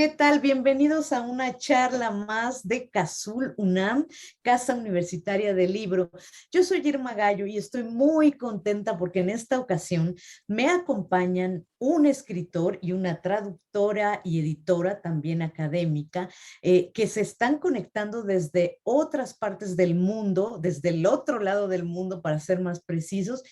¿Qué tal? Bienvenidos a una charla más de CASUL UNAM, Casa Universitaria del Libro. Yo soy Irma Gallo y estoy muy contenta porque en esta ocasión me acompañan un escritor y una traductora y editora también académica que se están conectando desde otras partes del mundo, desde el otro lado del mundo para ser más precisos.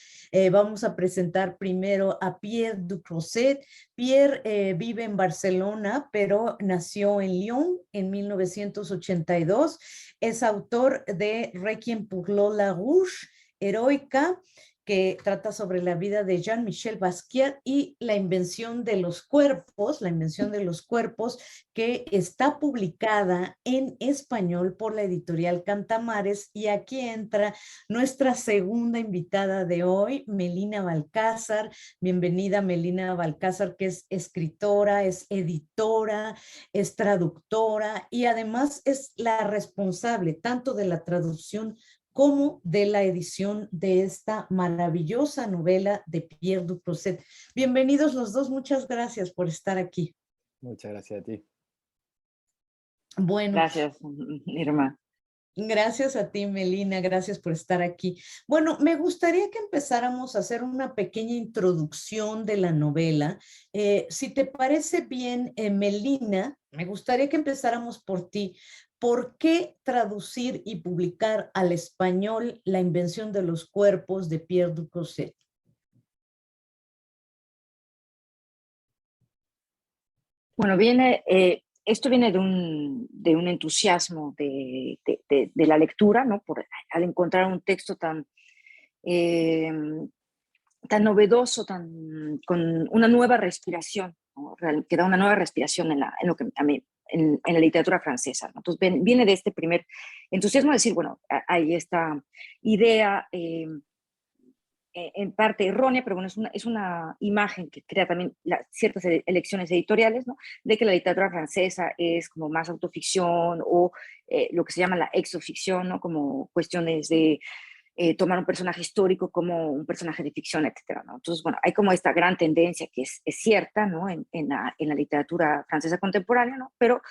Vamos a presentar primero a Pierre Ducrozet. Pierre vive en Barcelona, pero nació en Lyon en 1982. Es autor de Requiem pour Lola Rouge, Heroica, que trata sobre la vida de Jean-Michel Basquiat y la invención de los cuerpos, que está publicada en español por la editorial Cantamares. Y aquí entra nuestra segunda invitada de hoy, Melina Balcázar. Bienvenida, Melina Balcázar, que es escritora, es editora, es traductora y además es la responsable tanto de la traducción como de la edición de esta maravillosa novela de Pierre Ducrozet. Bienvenidos los dos, muchas gracias por estar aquí. Muchas gracias a ti. Bueno, Gracias, Irma. gracias a ti, Melina, gracias por estar aquí. Bueno, me gustaría que empezáramos a hacer una pequeña introducción de la novela. Si te parece bien, Melina, me gustaría que empezáramos por ti. ¿Por qué traducir y publicar al español La invención de los cuerpos de Pierre Ducrozet? Bueno, esto viene de un entusiasmo de la lectura, ¿no? Al encontrar un texto eh, tan novedoso, con una nueva respiración, ¿no? Que da una nueva respiración en lo que a mí, en la literatura francesa, ¿no? Entonces viene de este primer entusiasmo de decir, bueno, hay esta idea en parte errónea, pero bueno, es una imagen que crea también ciertas elecciones editoriales, ¿no? De que la literatura francesa es como más autoficción o lo que se llama la exoficción, ¿no? Como cuestiones de tomar un personaje histórico como un personaje de ficción, etcétera, ¿no? Entonces, bueno, hay como esta gran tendencia que es cierta, ¿no? En la literatura francesa contemporánea, ¿no? Pero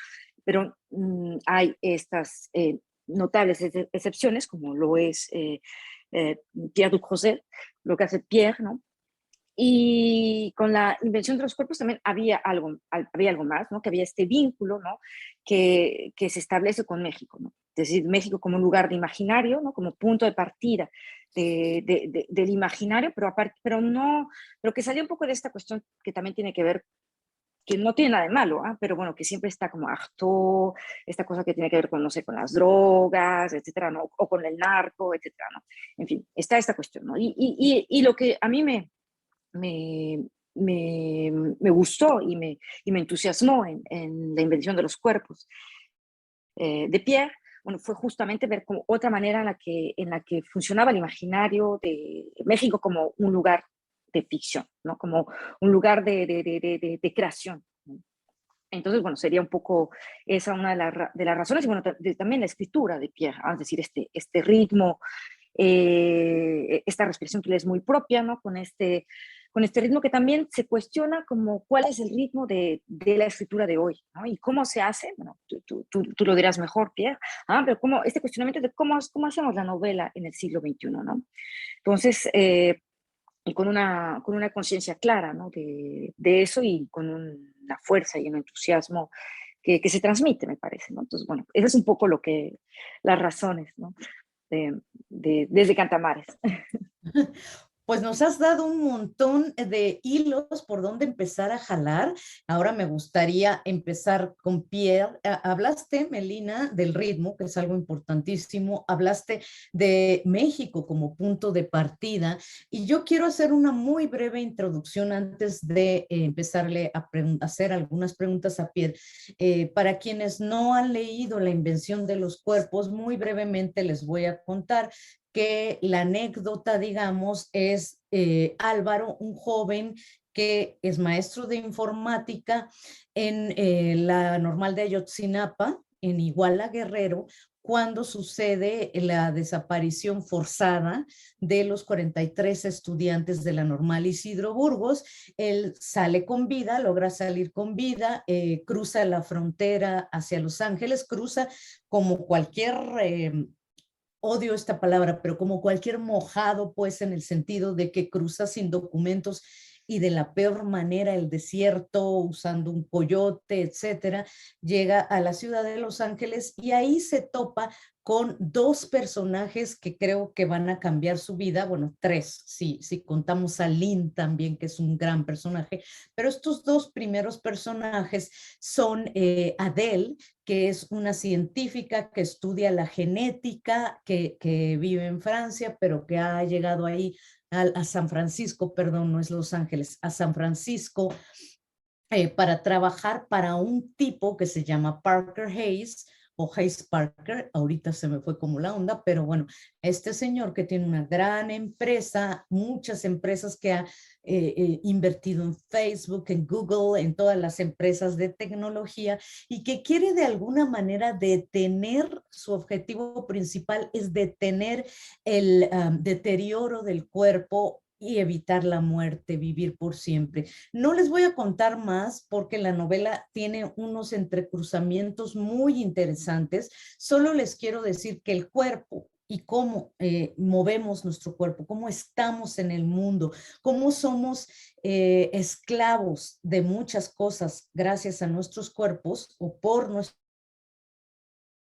hay estas notables excepciones, como lo es Pierre Ducrozet, lo que hace Pierre, ¿no? Y con la invención de los cuerpos también había algo más, ¿no? Que había este vínculo, ¿no? Que se establece con México, ¿no? Es decir, México como un lugar de imaginario, ¿no? Como punto de partida del imaginario, pero que salió un poco de esta cuestión que también tiene que ver, que no tiene nada de malo, ¿eh? Pero bueno, que siempre está como Artaud, esta cosa que tiene que ver con, no sé, con las drogas, etcétera, ¿no? O con el narco, etcétera, ¿no? En fin, está esta cuestión, ¿no? Y lo que a mí me, me gustó y me entusiasmó en la invención de los cuerpos de Pierre, bueno, fue justamente ver como otra manera en la que funcionaba el imaginario de México como un lugar de ficción, ¿no? Como un lugar de creación, ¿no? Entonces, bueno, sería un poco esa una de las razones, y bueno, también la escritura de Pierre, ¿no? Es decir, este ritmo, esta respiración que le es muy propia, ¿no? Con este ritmo que también se cuestiona como cuál es el ritmo de la escritura de hoy, ¿no? Y cómo se hace, bueno, tú lo dirás mejor, Pierre, pero este cuestionamiento de cómo hacemos la novela en el siglo XXI, ¿no? Entonces, y con una conciencia clara, ¿no? De eso, y con una fuerza y un entusiasmo que se transmite, me parece, ¿no? Entonces, bueno, eso es un poco las razones, ¿no? Desde Cantamares. Pues nos has dado un montón de hilos por donde empezar a jalar. Ahora me gustaría empezar con Pierre. Hablaste, Melina, del ritmo, que es algo importantísimo. Hablaste de México como punto de partida. Y yo quiero hacer una muy breve introducción antes de empezarle a hacer algunas preguntas a Pierre. Para quienes no han leído La invención de los cuerpos, muy brevemente les voy a contar que la anécdota, digamos, es Álvaro, un joven que es maestro de informática en la Normal de Ayotzinapa, en Iguala Guerrero, cuando sucede la desaparición forzada de los 43 estudiantes de la Normal Isidro Burgos. Él sale con vida, logra salir con vida, cruza la frontera hacia Los Ángeles, cruza como cualquier odio esta palabra, pero como cualquier mojado, pues en el sentido de que cruza sin documentos y de la peor manera el desierto, usando un coyote, etcétera, llega a la ciudad de Los Ángeles y ahí se topa con dos personajes que creo que van a cambiar su vida, bueno, tres, si contamos a Lynn también, que es un gran personaje, pero estos dos primeros personajes son Adele, que es una científica que estudia la genética, que vive en Francia, pero que ha llegado ahí a San Francisco, perdón, no es Los Ángeles, a San Francisco para trabajar para un tipo que se llama Parker Hayes o Hayes Parker, ahorita se me fue como la onda, pero bueno, este señor que tiene una gran empresa, muchas empresas que ha invertido en Facebook, en Google, en todas las empresas de tecnología y que quiere de alguna manera detener, su objetivo principal es detener el deterioro del cuerpo y evitar la muerte, vivir por siempre. No les voy a contar más porque la novela tiene unos entrecruzamientos muy interesantes. Solo les quiero decir que el cuerpo y cómo movemos nuestro cuerpo, cómo estamos en el mundo, cómo somos esclavos de muchas cosas gracias a nuestros cuerpos o por nuestro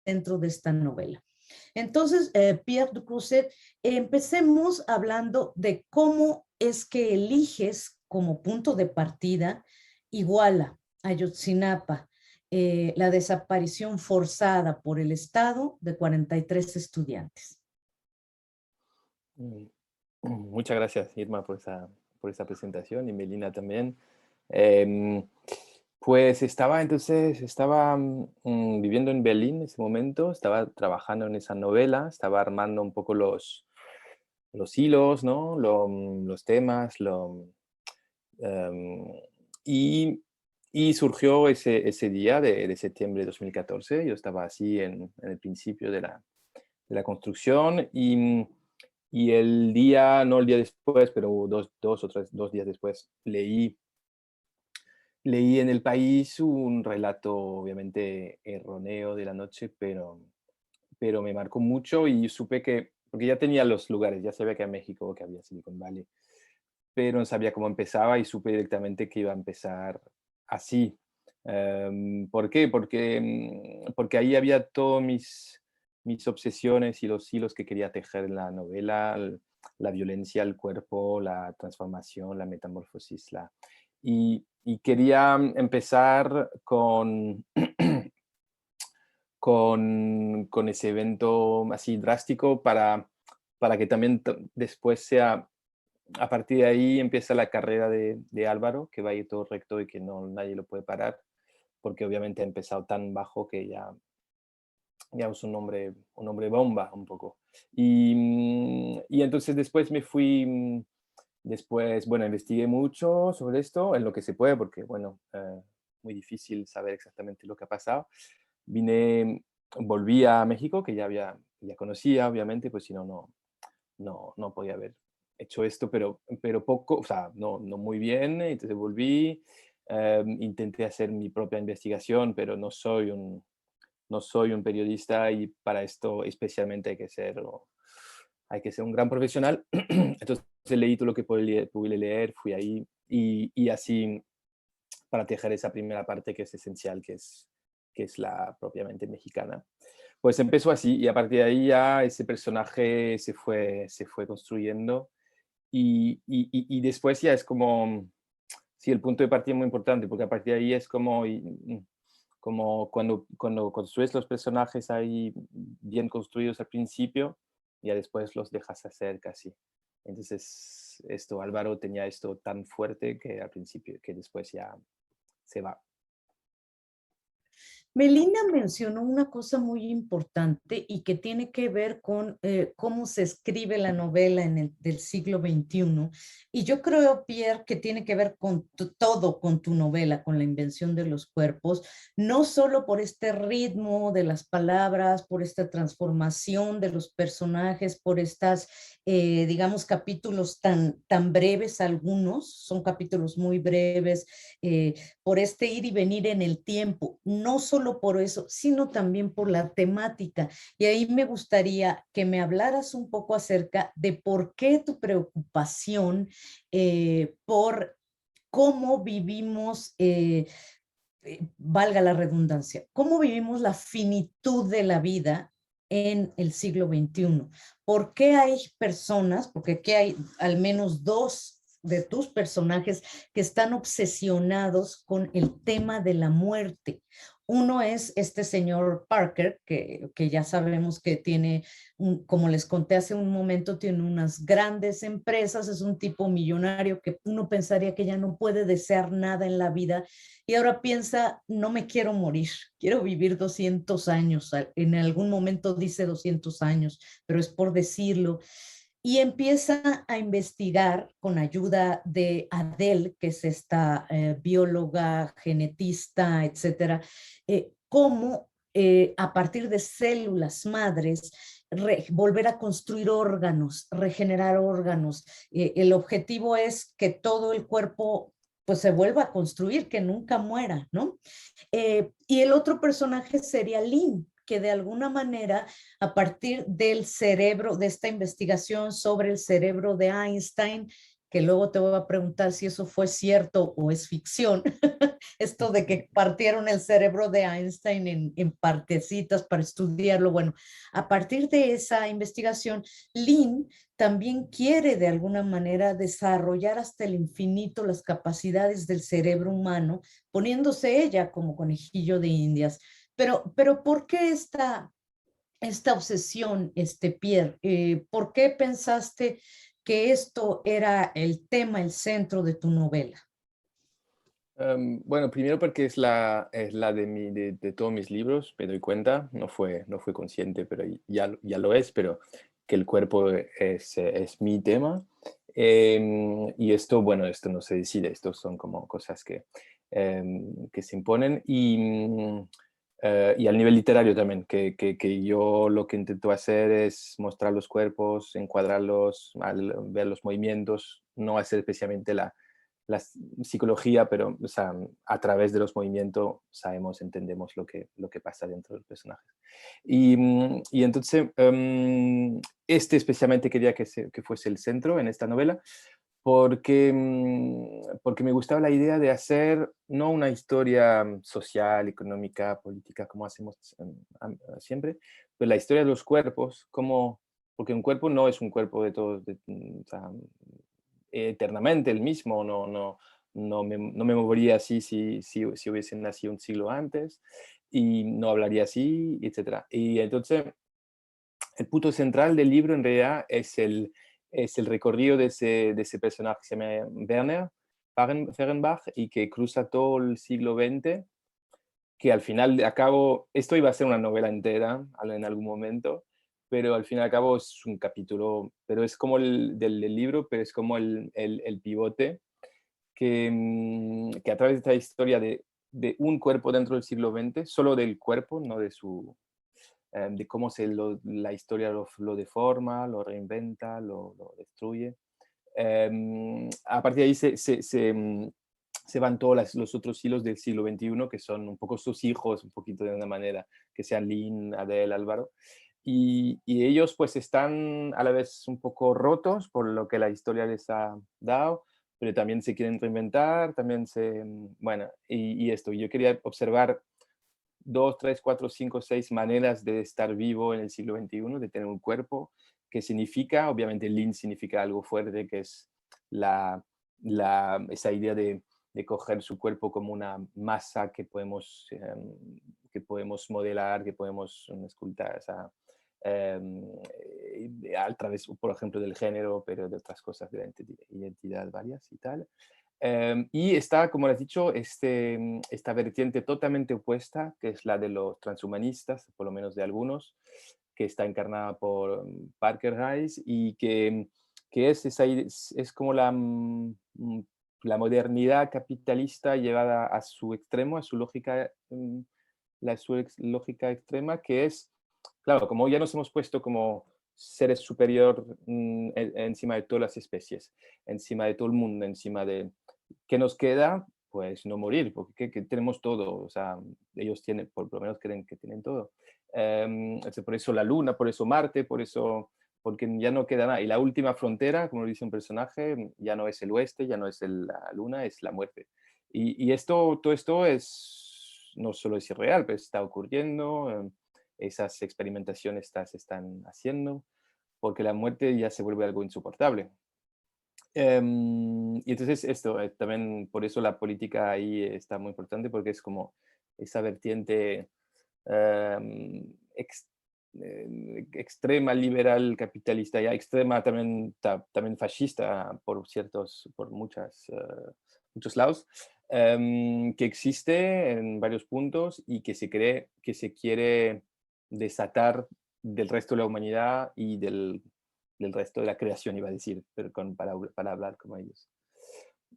dentro de esta novela. Entonces, Pierre de Creuset, empecemos hablando de cómo es que eliges como punto de partida Iguala, Ayotzinapa, la desaparición forzada por el Estado de 43 estudiantes. Mm, Muchas gracias, Irma, por esa presentación y Melina también. Em, pues estaba viviendo en Berlín en ese momento, estaba trabajando en esa novela, estaba armando un poco los hilos, ¿no? Los temas, em, y, y surgió ese día de septiembre de 2014. Yo estaba así en el principio de la construcción y el día, no el día después, pero dos días después, leí en El País un relato obviamente erróneo de la noche, pero me marcó mucho y supe que, porque ya tenía los lugares, ya sabía que era México, que había Silicon Valley, pero no sabía cómo empezaba y supe directamente que iba a empezar así. ¿Por qué? Porque ahí había todas mis obsesiones y los hilos que quería tejer en la novela, la violencia, el cuerpo, la transformación, la metamorfosis. Y quería empezar con ese evento así drástico para que también después sea a partir de ahí empieza la carrera de Álvaro, que va a ir todo recto y que no, nadie lo puede parar, porque obviamente ha empezado tan bajo que ya es un hombre bomba un poco. Y entonces después me fui, después, bueno, investigué mucho sobre esto, en lo que se puede, porque, bueno, muy difícil saber exactamente lo que ha pasado. Volví a México, que ya conocía, obviamente, pues si no, no podía haber hecho esto, pero poco, o sea, no muy bien, entonces volví, intenté hacer mi propia investigación, pero no soy un periodista y para esto especialmente hay que ser un gran profesional. Entonces leí todo lo que pude leer, fui ahí y así para tejer esa primera parte que es esencial, que es la propiamente mexicana. Pues empezó así y a partir de ahí ya ese personaje se fue construyendo y después ya es como, sí, el punto de partida es muy importante porque a partir de ahí es como, como cuando construyes los personajes ahí bien construidos al principio, ya después los dejas hacer casi. Entonces, Álvaro tenía esto tan fuerte que al principio, que después ya se va. Melinda mencionó una cosa muy importante y que tiene que ver con cómo se escribe la novela del siglo XXI. Y yo creo, Pierre, que tiene que ver con todo, con tu novela, con la invención de los cuerpos, no solo por este ritmo de las palabras, por esta transformación de los personajes, por estas, digamos, capítulos tan breves, algunos son capítulos muy breves, por este ir y venir en el tiempo, no solo por eso, sino también por la temática. Y ahí me gustaría que me hablaras un poco acerca de por qué tu preocupación por cómo vivimos, valga la redundancia, cómo vivimos la finitud de la vida en el siglo XXI. ¿Por qué hay personas, porque aquí hay al menos dos de tus personajes que están obsesionados con el tema de la muerte? Uno es este señor Parker, que ya sabemos que tiene, como les conté hace un momento, tiene unas grandes empresas, es un tipo millonario que uno pensaría que ya no puede desear nada en la vida y ahora piensa, no me quiero morir, quiero vivir 200 años. En algún momento dice 200 años, pero es por decirlo. Y empieza a investigar con ayuda de Adele, que es esta bióloga, genetista, etcétera, cómo a partir de células madres volver a construir órganos, regenerar órganos. El objetivo es que todo el cuerpo pues se vuelva a construir, que nunca muera, ¿no? Y el otro personaje sería Lynn, que de alguna manera, a partir del cerebro, de esta investigación sobre el cerebro de Einstein, que luego te voy a preguntar si eso fue cierto o es ficción, esto de que partieron el cerebro de Einstein en partecitas para estudiarlo. Bueno, a partir de esa investigación, Lynn también quiere de alguna manera desarrollar hasta el infinito las capacidades del cerebro humano, poniéndose ella como conejillo de Indias. Pero ¿por qué esta obsesión, Pierre? ¿Por qué pensaste que esto era el tema, el centro de tu novela? Bueno, primero porque es la de todos mis libros, me doy cuenta, no fue consciente, pero ya lo es, pero que el cuerpo es mi tema. Y esto, bueno, esto no se decide, esto son como cosas que se imponen. Y al nivel literario también, que yo lo que intento hacer es mostrar los cuerpos, encuadrarlos, ver los movimientos, no hacer especialmente la psicología, pero o sea, a través de los movimientos sabemos, entendemos lo que pasa dentro del personaje. Y entonces, este especialmente quería que fuese el centro en esta novela, porque me gustaba la idea de hacer no una historia social, económica, política, como hacemos siempre, pero la historia de los cuerpos, como, porque un cuerpo no es un cuerpo de todos, o sea, eternamente el mismo, no me movería así si hubiese nacido un siglo antes y no hablaría así, etcétera. Y entonces el punto central del libro en realidad es el recorrido de ese personaje que se llama Werner Fehrenbach y que cruza todo el siglo XX, que al final de a cabo, esto iba a ser una novela entera en algún momento, pero al fin y al cabo es un capítulo, pero es como del libro, pero es como el pivote que a través de esta historia de un cuerpo dentro del siglo XX, solo del cuerpo, no de su, de cómo la historia lo deforma, lo reinventa, lo destruye. A partir de ahí se van todos los otros hilos del siglo XXI, que son un poco sus hijos, un poquito de una manera, que sean Lynn, Adele, Álvaro. Y ellos pues están a la vez un poco rotos por lo que la historia les ha dado, pero también se quieren reinventar, también bueno, y esto, yo quería observar dos, tres, cuatro, cinco, seis maneras de estar vivo en el siglo XXI, de tener un cuerpo, que significa, obviamente lean significa algo fuerte, que es esa idea de coger su cuerpo como una masa que podemos modelar, que podemos escultar, a través, por ejemplo, del género, pero de otras cosas, de la identidad varias y tal. Y está, como has dicho, esta vertiente totalmente opuesta, que es la de los transhumanistas, por lo menos de algunos, que está encarnada por Parker Hayes y que es como la modernidad capitalista llevada a su extremo, a su lógica, lógica extrema, que es, claro, como ya nos hemos puesto como seres superior encima de todas las especies, encima de todo el mundo, encima de... ¿Qué nos queda? Pues no morir, porque que tenemos todo, o sea, ellos tienen, por lo menos creen que tienen todo. Por eso la Luna, por eso Marte, por eso, porque ya no queda nada. Y la última frontera, como lo dice un personaje, ya no es el oeste, ya no es la Luna, es la muerte. Y todo esto no solo es irreal, pero está ocurriendo, esas experimentaciones se están haciendo, porque la muerte ya se vuelve algo insoportable. Y entonces esto, también por eso la política ahí está muy importante, porque es como esa vertiente extrema, liberal, capitalista, ya extrema también, también fascista por muchos lados, que existe en varios puntos y que se cree que se quiere desatar del resto de la humanidad y del resto de la creación, iba a decir, pero para hablar como ellos.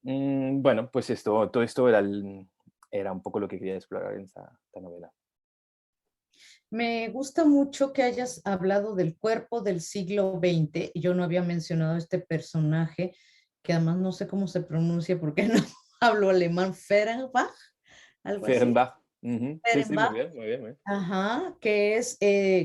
Bueno, pues todo esto era un poco lo que quería explorar en esta novela. Me gusta mucho que hayas hablado del cuerpo del siglo XX. Yo no había mencionado este personaje, que además no sé cómo se pronuncia porque no hablo alemán, Fehrenbach, algo así. Fehrenbach. Sí, sí, muy Fehrenbach. bien, muy bien, muy bien. Ajá, que es,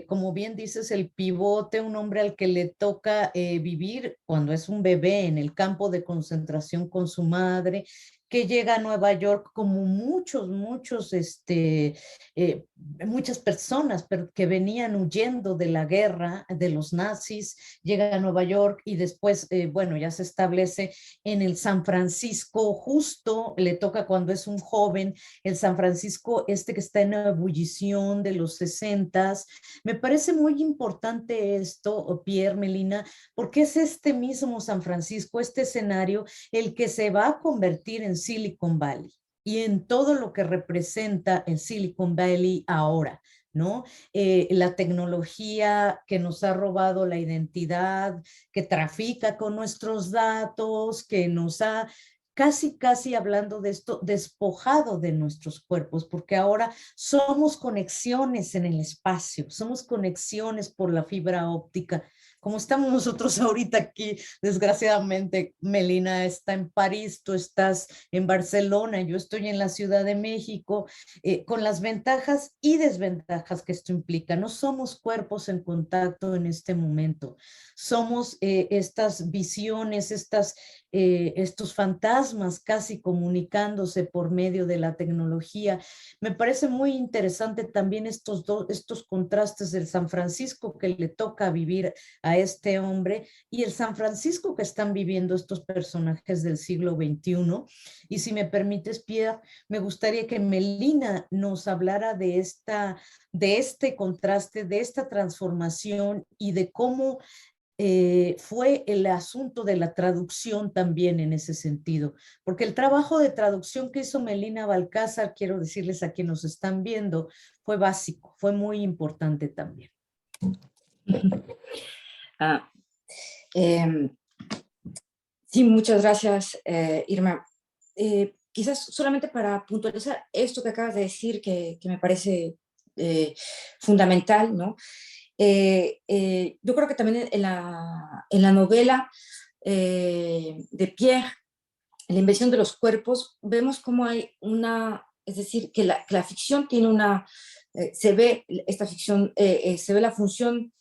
como bien dices, el pivote, un hombre al que le toca vivir cuando es un bebé en el campo de concentración con su madre, que llega a Nueva York como muchas personas que venían huyendo de la guerra de los nazis, llega a Nueva York y después, bueno, ya se establece en el San Francisco, justo le toca cuando es un joven el San Francisco que está en ebullición de los 60. Me parece muy importante esto, Pierre, Melina, porque es este mismo San Francisco, este escenario, el que se va a convertir en Silicon Valley y en todo lo que representa el Silicon Valley ahora. ¿No? La tecnología que nos ha robado la identidad, que trafica con nuestros datos, que nos ha casi hablando de esto, despojado de nuestros cuerpos, porque ahora somos conexiones en el espacio, somos conexiones por la fibra óptica, como estamos nosotros ahorita aquí, desgraciadamente, Melina está en París, tú estás en Barcelona, yo estoy en la Ciudad de México, con las ventajas y desventajas que esto implica. No somos cuerpos en contacto en este momento, somos estas visiones, estos fantasmas casi comunicándose por medio de la tecnología. Me parece muy interesante también estos contrastes del San Francisco que le toca vivir a este hombre y el San Francisco que están viviendo estos personajes del siglo XXI. Y si me permites, Pierre, me gustaría que Melina nos hablara de este contraste, de esta transformación y de cómo fue el asunto de la traducción también en ese sentido, porque el trabajo de traducción que hizo Melina Balcázar, quiero decirles a quienes nos están viendo, fue básico, fue muy importante también. Sí, muchas gracias, Irma. Quizás solamente para puntualizar esto que acabas de decir, que me parece fundamental, ¿no? Yo creo que también en la novela de Pierre, La invención de los cuerpos, vemos cómo hay es decir, que la ficción tiene se ve esta ficción, se ve la función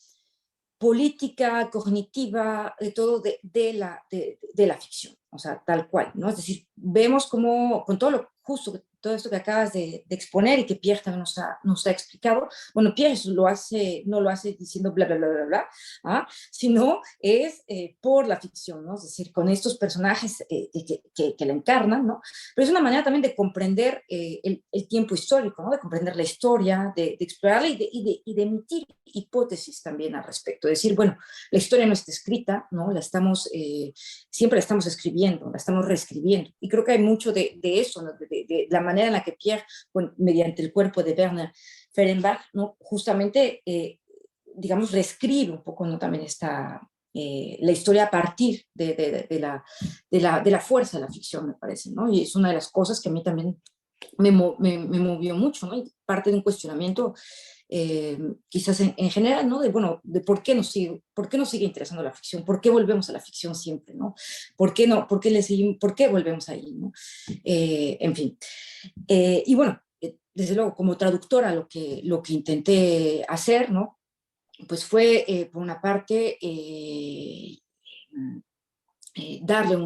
política, cognitiva, de todo de la ficción, o sea, tal cual, ¿no? Es decir, vemos cómo, con todo lo justo todo esto que acabas de exponer y que Pierre también nos ha explicado, bueno, Pierre eso no lo hace diciendo bla, bla, bla, bla, bla, ¿ah? Sino es por la ficción, ¿no? Es decir, con estos personajes que la encarnan, ¿no? Pero es una manera también de comprender el tiempo histórico, ¿no? De comprender la historia, de explorarla y de emitir hipótesis también al respecto. De decir, bueno, la historia no está escrita, ¿no? Siempre la estamos escribiendo, la estamos reescribiendo. Y creo que hay mucho de eso, ¿no? De la manera en la que Pierre, bueno, mediante el cuerpo de Werner Fehrenbach, ¿no? Justamente, digamos, reescribe un poco, ¿no? También la historia a partir de la fuerza de la ficción, me parece, ¿no? Y es una de las cosas que a mí también me movió mucho, ¿no? Y parte de un cuestionamiento, quizás en general, ¿no? Bueno, de por qué nos sigue interesando la ficción, por qué volvemos a la ficción siempre, ¿no? ¿Por qué no? ¿Por qué volvemos ahí, ¿no? En fin. Y bueno, desde luego, como traductora, lo que intenté hacer, ¿no? Pues fue, por una parte, darle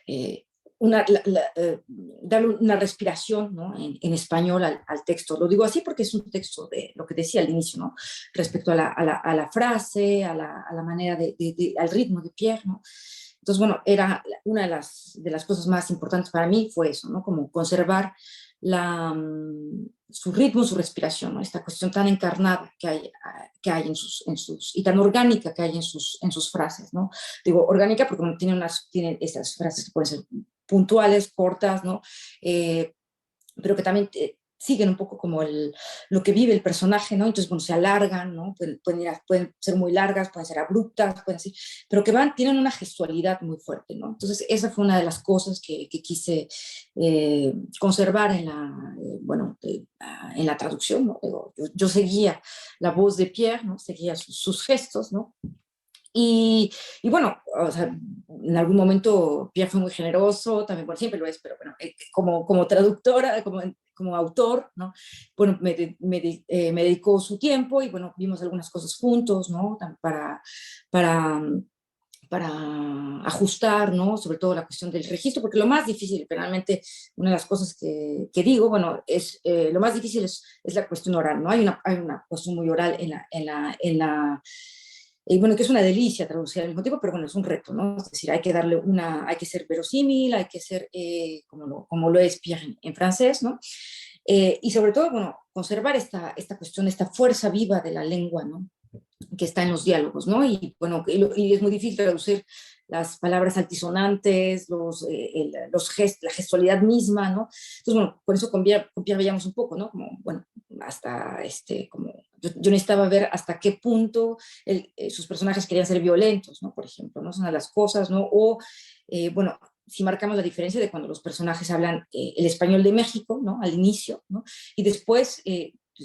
eh, darle una respiración, ¿no? En español al texto. Lo digo así porque es un texto de lo que decía al inicio, ¿no? Respecto a la frase, a la manera al ritmo de Pierre, ¿no? Entonces, bueno, era una de las cosas más importantes para mí fue eso, ¿no? Como conservar su ritmo, su respiración, ¿no? Esta cuestión tan encarnada que hay y tan orgánica que hay en sus frases, ¿no? Digo orgánica porque tiene esas frases que pueden ser puntuales, cortas, ¿no? Pero que también siguen un poco como lo que vive el personaje, ¿no? Entonces, bueno, se alargan, ¿no? Pueden ser muy largas, pueden ser abruptas, pero que tienen una gestualidad muy fuerte, ¿no? Entonces, esa fue una de las cosas que quise conservar en la traducción, ¿no? Yo seguía la voz de Pierre, ¿no? Seguía sus gestos, ¿no? Y bueno, o sea, en algún momento Pierre fue muy generoso, también, bueno, siempre lo es, pero bueno, como traductora, como autor, ¿no? Bueno, me dedicó su tiempo y bueno, vimos algunas cosas juntos, ¿no? Para, para ajustar, ¿no? Sobre todo la cuestión del registro, porque lo más difícil, generalmente, una de las cosas que digo, bueno, lo más difícil es la cuestión oral, ¿no? Hay una cuestión muy oral y bueno, que es una delicia traducir al mismo tiempo, pero bueno, es un reto, ¿no? Es decir, hay que ser verosímil, hay que ser como lo es Pierre en francés, ¿no? Y sobre todo, bueno, conservar esta cuestión, esta fuerza viva de la lengua, ¿no? Que está en los diálogos, ¿no? Y bueno, y es muy difícil traducir las palabras altisonantes, la gestualidad misma, ¿no? Entonces, bueno, por eso con Pierre veíamos un poco, ¿no? Como, bueno, hasta como, yo necesitaba ver hasta qué punto sus personajes querían ser violentos, ¿no? Por ejemplo, ¿no? Son una de las cosas, ¿no? O, bueno, si marcamos la diferencia de cuando los personajes hablan el español de México, ¿no? Al inicio, ¿no? Y después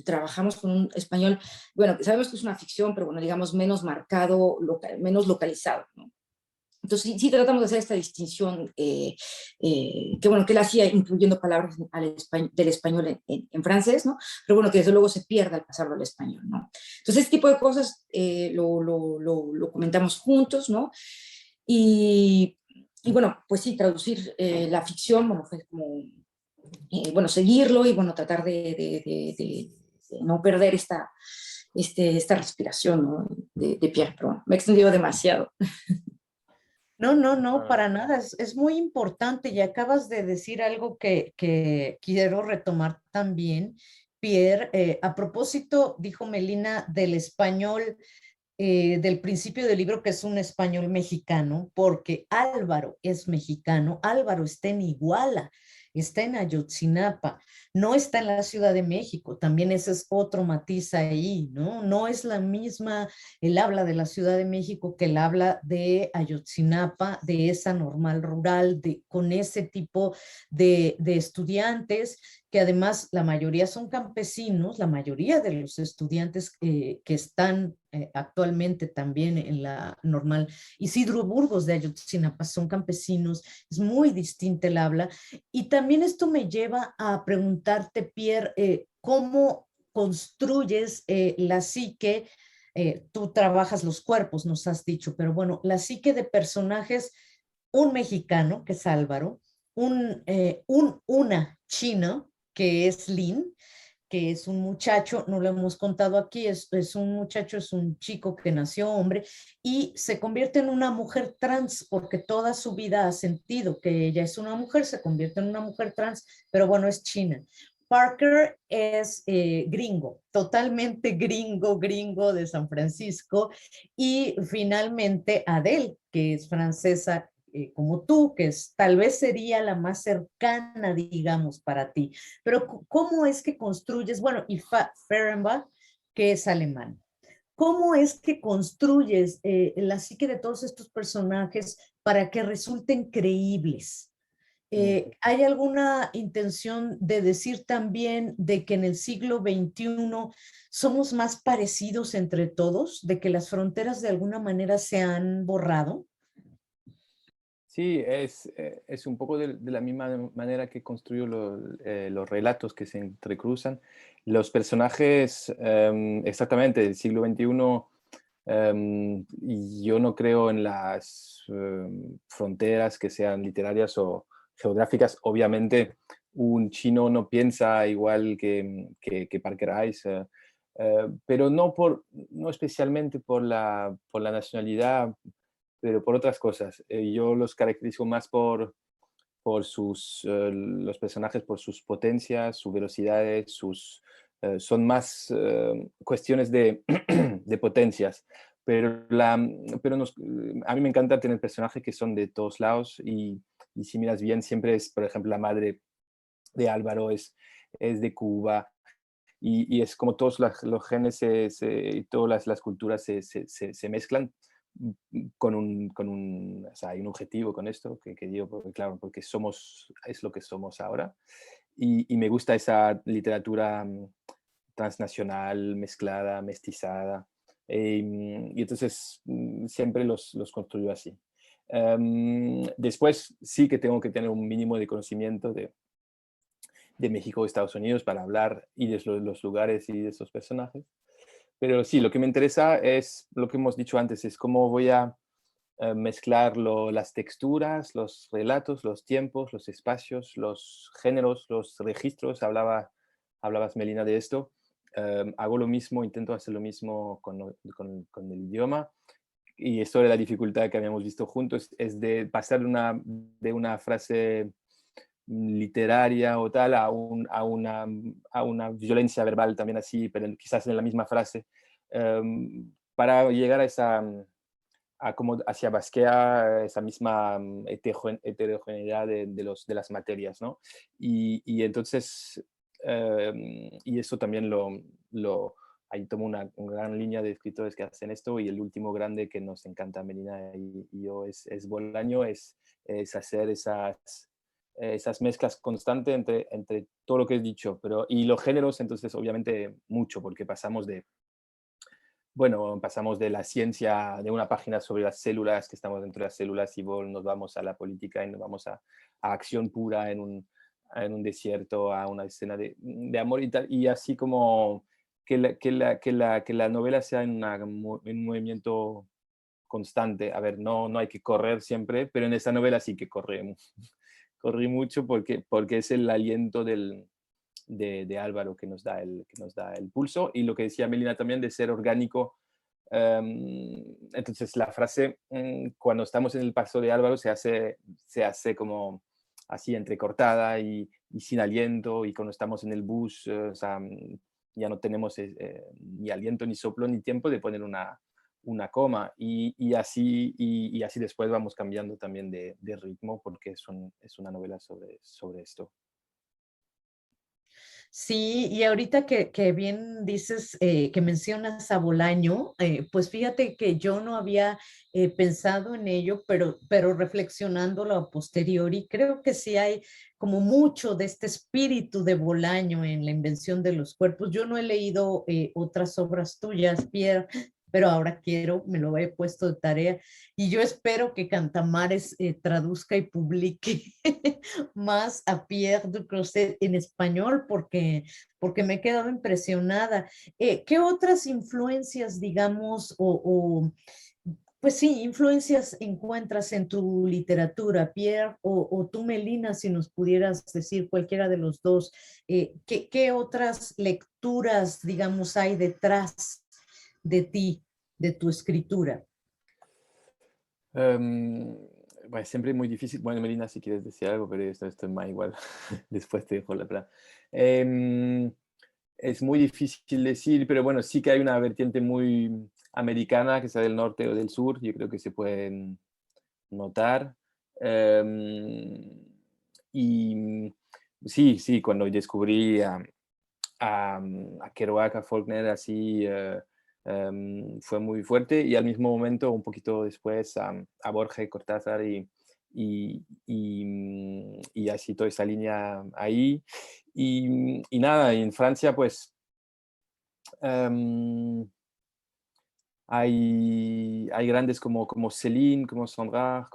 trabajamos con un español, bueno, sabemos que es una ficción, pero bueno, digamos, menos marcado, menos localizado, ¿no? Entonces, sí tratamos de hacer esta distinción que, bueno, que él hacía incluyendo palabras del español en francés, ¿no? Pero bueno, que desde luego se pierde al pasarlo al español, ¿no? Entonces, este tipo de cosas lo comentamos juntos, ¿no? Y, y bueno, pues sí, traducir la ficción, bueno, fue como, bueno, seguirlo y bueno, tratar de no perder esta respiración, ¿no? de Pierre, pero bueno, me he extendido demasiado. No, no, no, Ah, para nada. Es muy importante y acabas de decir algo que quiero retomar también, Pierre. A propósito, dijo Melina del español, del principio del libro, que es un español mexicano, porque Álvaro es mexicano, Álvaro está en Iguala, está en Ayotzinapa, no está en la Ciudad de México, también ese es otro matiz ahí, ¿no? No es la misma el habla de la Ciudad de México que el habla de Ayotzinapa, de esa normal rural, con ese tipo de estudiantes que además la mayoría son campesinos, la mayoría de los estudiantes que están actualmente también en la normal Isidro Burgos de Ayotzinapa son campesinos, es muy distinta el habla. Y también esto me lleva a preguntarte, Pierre, ¿cómo construyes la psique? Tú trabajas los cuerpos, nos has dicho, pero bueno, la psique de personajes, un mexicano, que es Álvaro, una china, que es Lin, que es un muchacho, no lo hemos contado aquí, es un muchacho, es un chico que nació hombre y se convierte en una mujer trans porque toda su vida ha sentido que ella es una mujer, se convierte en una mujer trans, pero bueno, es china. Parker es gringo, totalmente gringo, gringo de San Francisco. Y finalmente Adele, que es francesa como tú, que es, tal vez sería la más cercana, digamos, para ti. Pero ¿cómo es que construyes? Bueno, y Fehrenbach, que es alemán. ¿Cómo es que construyes la psique de todos estos personajes para que resulten creíbles? ¿Hay alguna intención de decir también de que en el siglo XXI somos más parecidos entre todos, de que las fronteras de alguna manera se han borrado? Sí, es un poco de la misma manera que construyo los relatos que se entrecruzan. Los personajes, exactamente, del siglo XXI, y yo no creo en las fronteras que sean literarias o geográficas. Obviamente, un chino no piensa igual que Parker Ice, pero no especialmente por la nacionalidad, pero por otras cosas. Yo los caracterizo más por los personajes, por sus potencias, sus velocidades, son más cuestiones de, de potencias. Pero, a mí me encanta tener personajes que son de todos lados y si miras bien, siempre es, por ejemplo, la madre de Álvaro es de Cuba y es como todos los genes y todas las culturas se mezclan o sea, hay un objetivo con esto, que digo, porque, claro, porque es lo que somos ahora. Y me gusta esa literatura transnacional, mezclada, mestizada. Y entonces siempre los construyo así. Después sí que tengo que tener un mínimo de conocimiento de México o Estados Unidos para hablar y de los lugares y de esos personajes. Pero sí, lo que me interesa es lo que hemos dicho antes, es cómo voy a mezclar las texturas, los relatos, los tiempos, los espacios, los géneros, los registros. Hablabas, Melina, de esto. Hago lo mismo, intento hacer lo mismo con el idioma. Y esto de la dificultad que habíamos visto juntos es de pasar de una frase literaria o tal a una violencia verbal también así, pero quizás en la misma frase, para llegar a como hacia Basquiat, esa misma heterogeneidad de las materias, ¿no? Y entonces, y eso también ahí tomo una gran línea de escritores que hacen esto, y el último grande que nos encanta, Melina y yo, es Bolaño, es hacer esas mezclas constantes entre todo lo que he dicho, y los géneros, entonces, obviamente, mucho, porque pasamos de la ciencia, de una página sobre las células, que estamos dentro de las células, y nos vamos a la política y nos vamos a acción pura en un desierto, a una escena de amor y tal, y así como que la novela sea en un movimiento constante. A ver, no hay que correr siempre, pero en esta novela sí que corrí mucho porque es el aliento de Álvaro que nos da el pulso, y lo que decía Melina también de ser orgánico. Entonces la frase, cuando estamos en el paso de Álvaro, se hace como así entrecortada y sin aliento, y cuando estamos en el bus, o sea, ya no tenemos ni aliento, ni soplo, ni tiempo de poner una coma, y así después vamos cambiando también de ritmo, porque es una novela sobre esto. Sí, y ahorita que bien dices, que mencionas a Bolaño, pues fíjate que yo no había pensado en ello, pero reflexionándolo a posteriori, creo que sí hay como mucho de este espíritu de Bolaño en la invención de los cuerpos. Yo no he leído otras obras tuyas, Pierre, pero ahora me lo he puesto de tarea, y yo espero que Cantamares traduzca y publique más a Pierre du Creuset en español, porque me he quedado impresionada. ¿Qué otras influencias, digamos, o pues sí, influencias encuentras en tu literatura, Pierre, o tú, Melina, si nos pudieras decir cualquiera de los dos, ¿qué otras lecturas, digamos, hay detrás de ti, de tu escritura? Em, bueno, siempre muy difícil. Bueno, Melina, si quieres decir algo, pero esto es más igual. Después te dejo la palabra. Em, es muy difícil decir, pero bueno, sí que hay una vertiente muy americana, que sea del norte o del sur, yo creo que se pueden notar. Em, y sí, sí, cuando descubrí a Kerouac, a Faulkner, así fue muy fuerte, y al mismo momento, un poquito después, a Borges, Cortázar y así toda esa línea ahí. Y nada, y en Francia, pues em, hay grandes como Céline, como Sandra,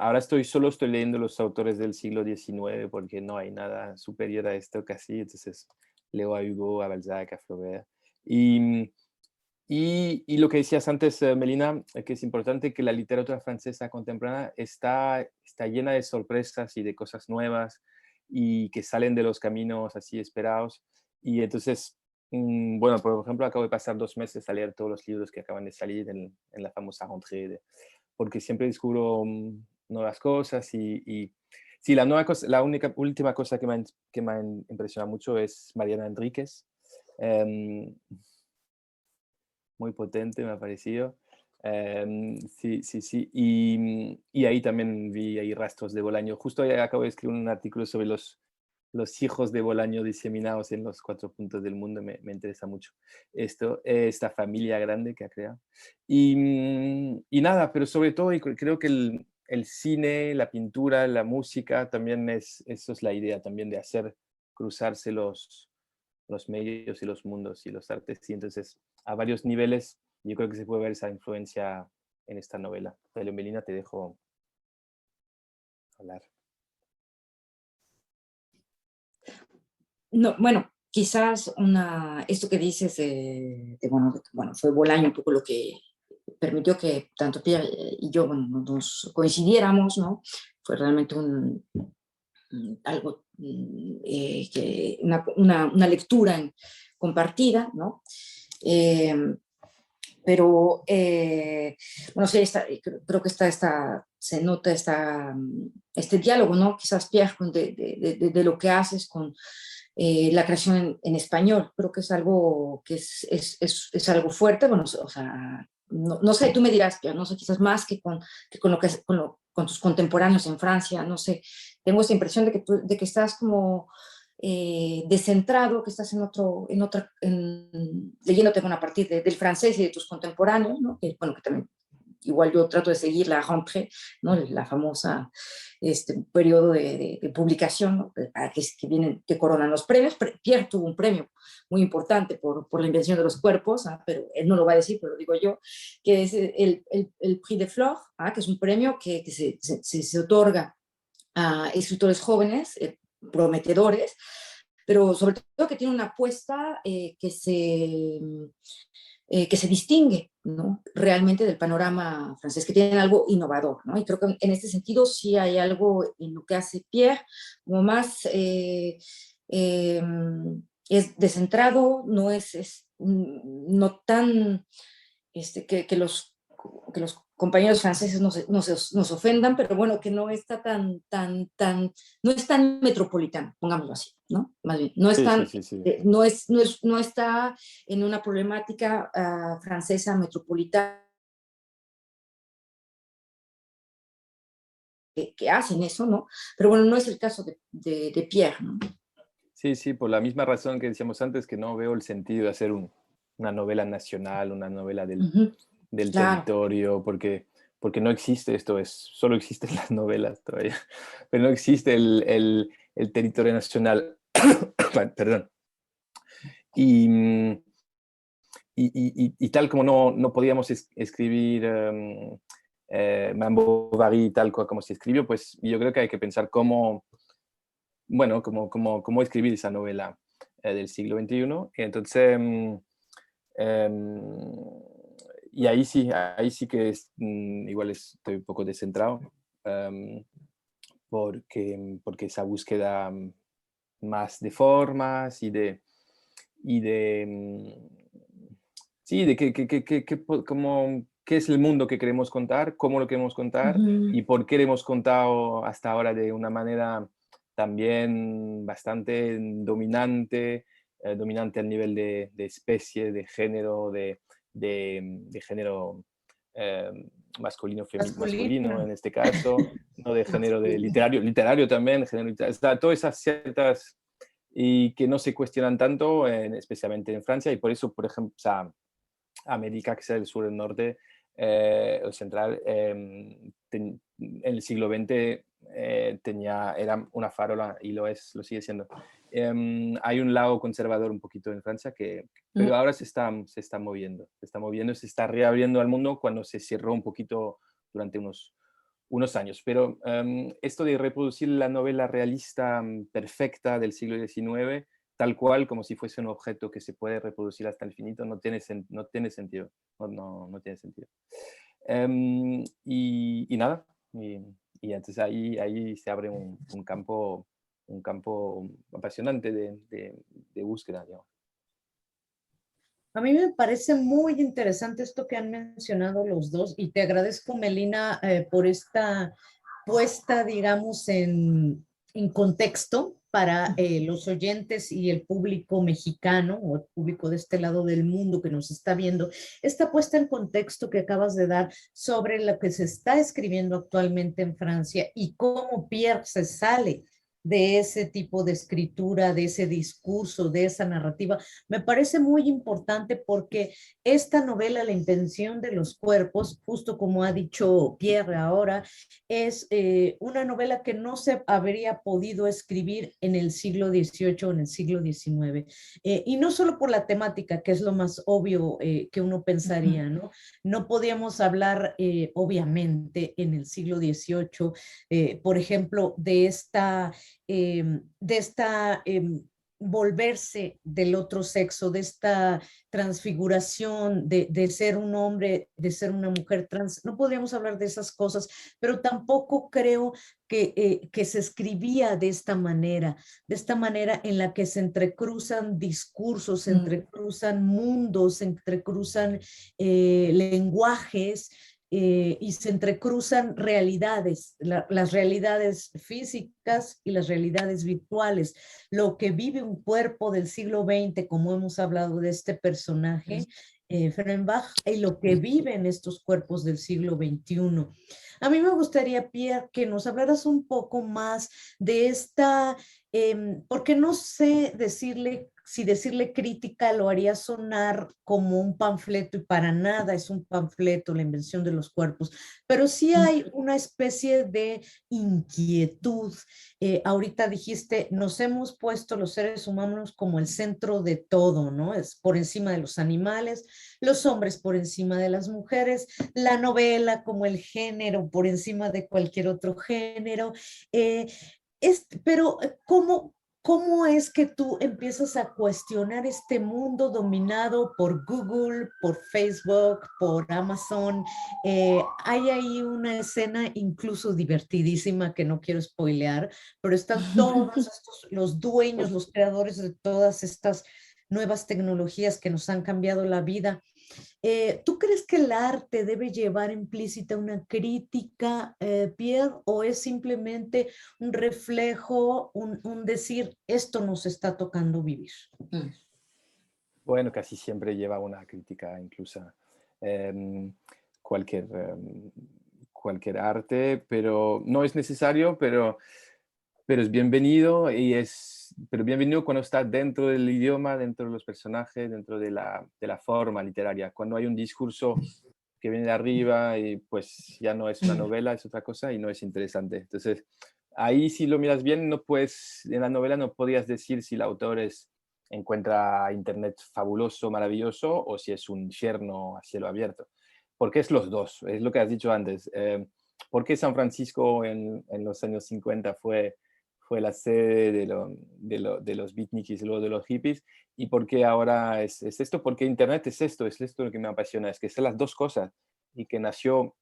ahora solo estoy leyendo los autores del siglo XIX porque no hay nada superior a esto casi, entonces leo a Hugo, a Balzac, a Flaubert. Y, y lo que decías antes, Melina, que es importante que la literatura francesa contemporánea está llena de sorpresas y de cosas nuevas y que salen de los caminos así esperados. Y entonces, bueno, por ejemplo, acabo de pasar 2 meses a leer todos los libros que acaban de salir en la famosa rentrée, porque siempre descubro nuevas cosas y sí, la última cosa que me ha impresionado mucho es Mariana Enríquez. Em, Muy potente me ha parecido. Sí, sí, sí. Y ahí también vi ahí rastros de Bolaño. Justo acabo de escribir un artículo sobre los hijos de Bolaño diseminados en los 4 puntos del mundo. Me interesa mucho esta familia grande que ha creado. Y nada, pero sobre todo, y creo que el cine, la pintura, la música, también eso es la idea también de hacer cruzarse los medios y los mundos y los artes. Y entonces, a varios niveles, yo creo que se puede ver esa influencia en esta novela. Pero Melina, te dejo hablar. No, bueno, quizás esto que dices bueno, fue Bolaño un poco lo que permitió que tanto Pierre y yo, bueno, nos coincidiéramos, ¿no? Fue realmente algo, una lectura compartida, ¿no? Eh, pero, bueno, sí, creo que se nota este diálogo, ¿no? Quizás Pierre, de lo que haces con la creación en español. Creo que es algo que es algo fuerte, bueno, o sea, no sé, tú me dirás, Pierre, no sé, quizás más que con lo con tus contemporáneos en Francia, no sé, tengo esa impresión de que estás como descentrado, que estás leyéndote a partir del francés y de tus contemporáneos, ¿no? Bueno, que también igual yo trato de seguir la rentrée, ¿no? La famosa periodo de publicación, ¿no? Que coronan los premios. Pierre tuvo un premio muy importante por la invención de los cuerpos, pero él no lo va a decir, pero lo digo yo, que es el Prix de Flore, que es un premio que se otorga a escritores jóvenes, prometedores, pero sobre todo que tiene una apuesta que se distingue, ¿no? Realmente del panorama francés, que tiene algo innovador, ¿no? Y creo que en este sentido sí hay algo en lo que hace Pierre, como más es descentrado, no tan que los compañeros franceses nos ofendan, pero bueno, que no está no es tan metropolitano, pongámoslo así, ¿no? Más bien, no es Sí, sí, tan, sí, sí. no está en una problemática francesa metropolitana que hacen eso, ¿no? Pero bueno, no es el caso de Pierre, ¿no? Sí, sí, por la misma razón que decíamos antes, que no veo el sentido de hacer una novela nacional, una novela Ujú, del claro. territorio, porque no existe esto, solo existen las novelas todavía, pero no existe el territorio nacional. Perdón. Y, y tal como no podíamos escribir Mambo Bari tal como se escribió, pues yo creo que hay que pensar cómo escribir esa novela del siglo XXI. Y entonces, em, y ahí sí que igual estoy un poco descentrado, em, porque esa búsqueda más de formas y de, sí, de qué es el mundo que queremos contar, cómo lo queremos contar Ujú. y por qué lo hemos contado hasta ahora de una manera también bastante dominante, dominante al nivel de especie, de género, de género eh, masculino, masculino Masculino. en este caso, no de género de Sí. literario, literario también, género literario, o sea, todas esas ciertas y que no se cuestionan tanto, especialmente en Francia, y por eso, por ejemplo, o sea, América, que sea el sur, el norte, o central, en el siglo XX era una farola y lo sigue siendo. Hay un lado conservador un poquito en Francia, pero ahora se está moviendo, se está reabriendo al mundo cuando se cerró un poquito durante unos años. Pero esto de reproducir la novela realista perfecta del siglo XIX, tal cual, como si fuese un objeto que se puede reproducir hasta el infinito, no tiene sentido. No tiene sentido. Y nada, y entonces ahí se abre un campo apasionante de búsqueda, digamos. A mí me parece muy interesante esto que han mencionado los dos y te agradezco, Melina, por esta puesta, digamos, en contexto para los oyentes y el público mexicano o el público de este lado del mundo que nos está viendo. Esta puesta en contexto que acabas de dar sobre lo que se está escribiendo actualmente en Francia y cómo Pierre se sale de ese tipo de escritura, de ese discurso, de esa narrativa, me parece muy importante porque esta novela, La Invención de los Cuerpos, justo como ha dicho Pierre ahora, es una novela que no se habría podido escribir en el siglo XVIII o en el siglo XIX. Y no solo por la temática, que es lo más obvio que uno pensaría, ¿no? No podíamos hablar, obviamente, en el siglo XVIII, por ejemplo, de esta volverse del otro sexo, de esta transfiguración, de ser un hombre, de ser una mujer trans. No podríamos hablar de esas cosas, pero tampoco creo que se escribía de esta manera en la que se entrecruzan discursos, se entrecruzan mundos, se entrecruzan lenguajes, y se entrecruzan realidades, las realidades físicas y las realidades virtuales. Lo que vive un cuerpo del siglo XX, como hemos hablado de este personaje, Fernbach, y lo que viven estos cuerpos del siglo XXI. A mí me gustaría, Pierre, que nos hablaras un poco más de esta, porque no sé decirle, si decirle crítica lo haría sonar como un panfleto y para nada es un panfleto, La Invención de los Cuerpos, pero sí hay una especie de inquietud. Ahorita dijiste, nos hemos puesto los seres humanos como el centro de todo, ¿no? Es por encima de los animales, los hombres por encima de las mujeres, la novela como el género por encima de cualquier otro género. Eh, pero ¿cómo es que tú empiezas a cuestionar este mundo dominado por Google, por Facebook, por Amazon? Hay ahí una escena incluso divertidísima que no quiero spoilear, pero están todos estos, los dueños, los creadores de todas estas nuevas tecnologías que nos han cambiado la vida. ¿Tú crees que el arte debe llevar implícita una crítica, Pierre, o es simplemente un reflejo, un decir, esto nos está tocando vivir? Bueno, casi siempre lleva una crítica incluso. em, cualquier, cualquier arte, pero no es necesario, pero es bienvenido pero bienvenido cuando está dentro del idioma, dentro de los personajes, dentro de la forma literaria. Cuando hay un discurso que viene de arriba y pues ya no es una novela, es otra cosa y no es interesante. Entonces, ahí si lo miras bien, no puedes, en la novela no podrías decir si el autor encuentra Internet fabuloso, maravilloso, o si es un infierno a cielo abierto. Porque es los dos, es lo que has dicho antes. ¿Por qué San Francisco en los años 50 fue fue la sede de los beatniks y luego de los hippies, y por qué ahora es esto, porque Internet es esto lo que me apasiona, es que son las dos cosas, y que nació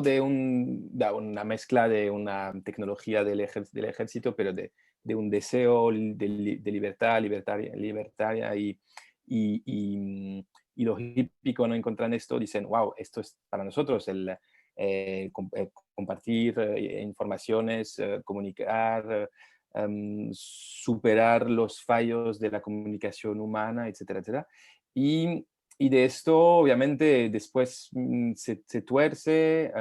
de una mezcla de una tecnología del ejército, pero de un deseo de libertad, libertaria y los hippies cuando encuentran esto dicen, wow, esto es para nosotros compartir informaciones, comunicar, superar los fallos de la comunicación humana, etcétera, etcétera. Y de esto, obviamente, después se tuerce,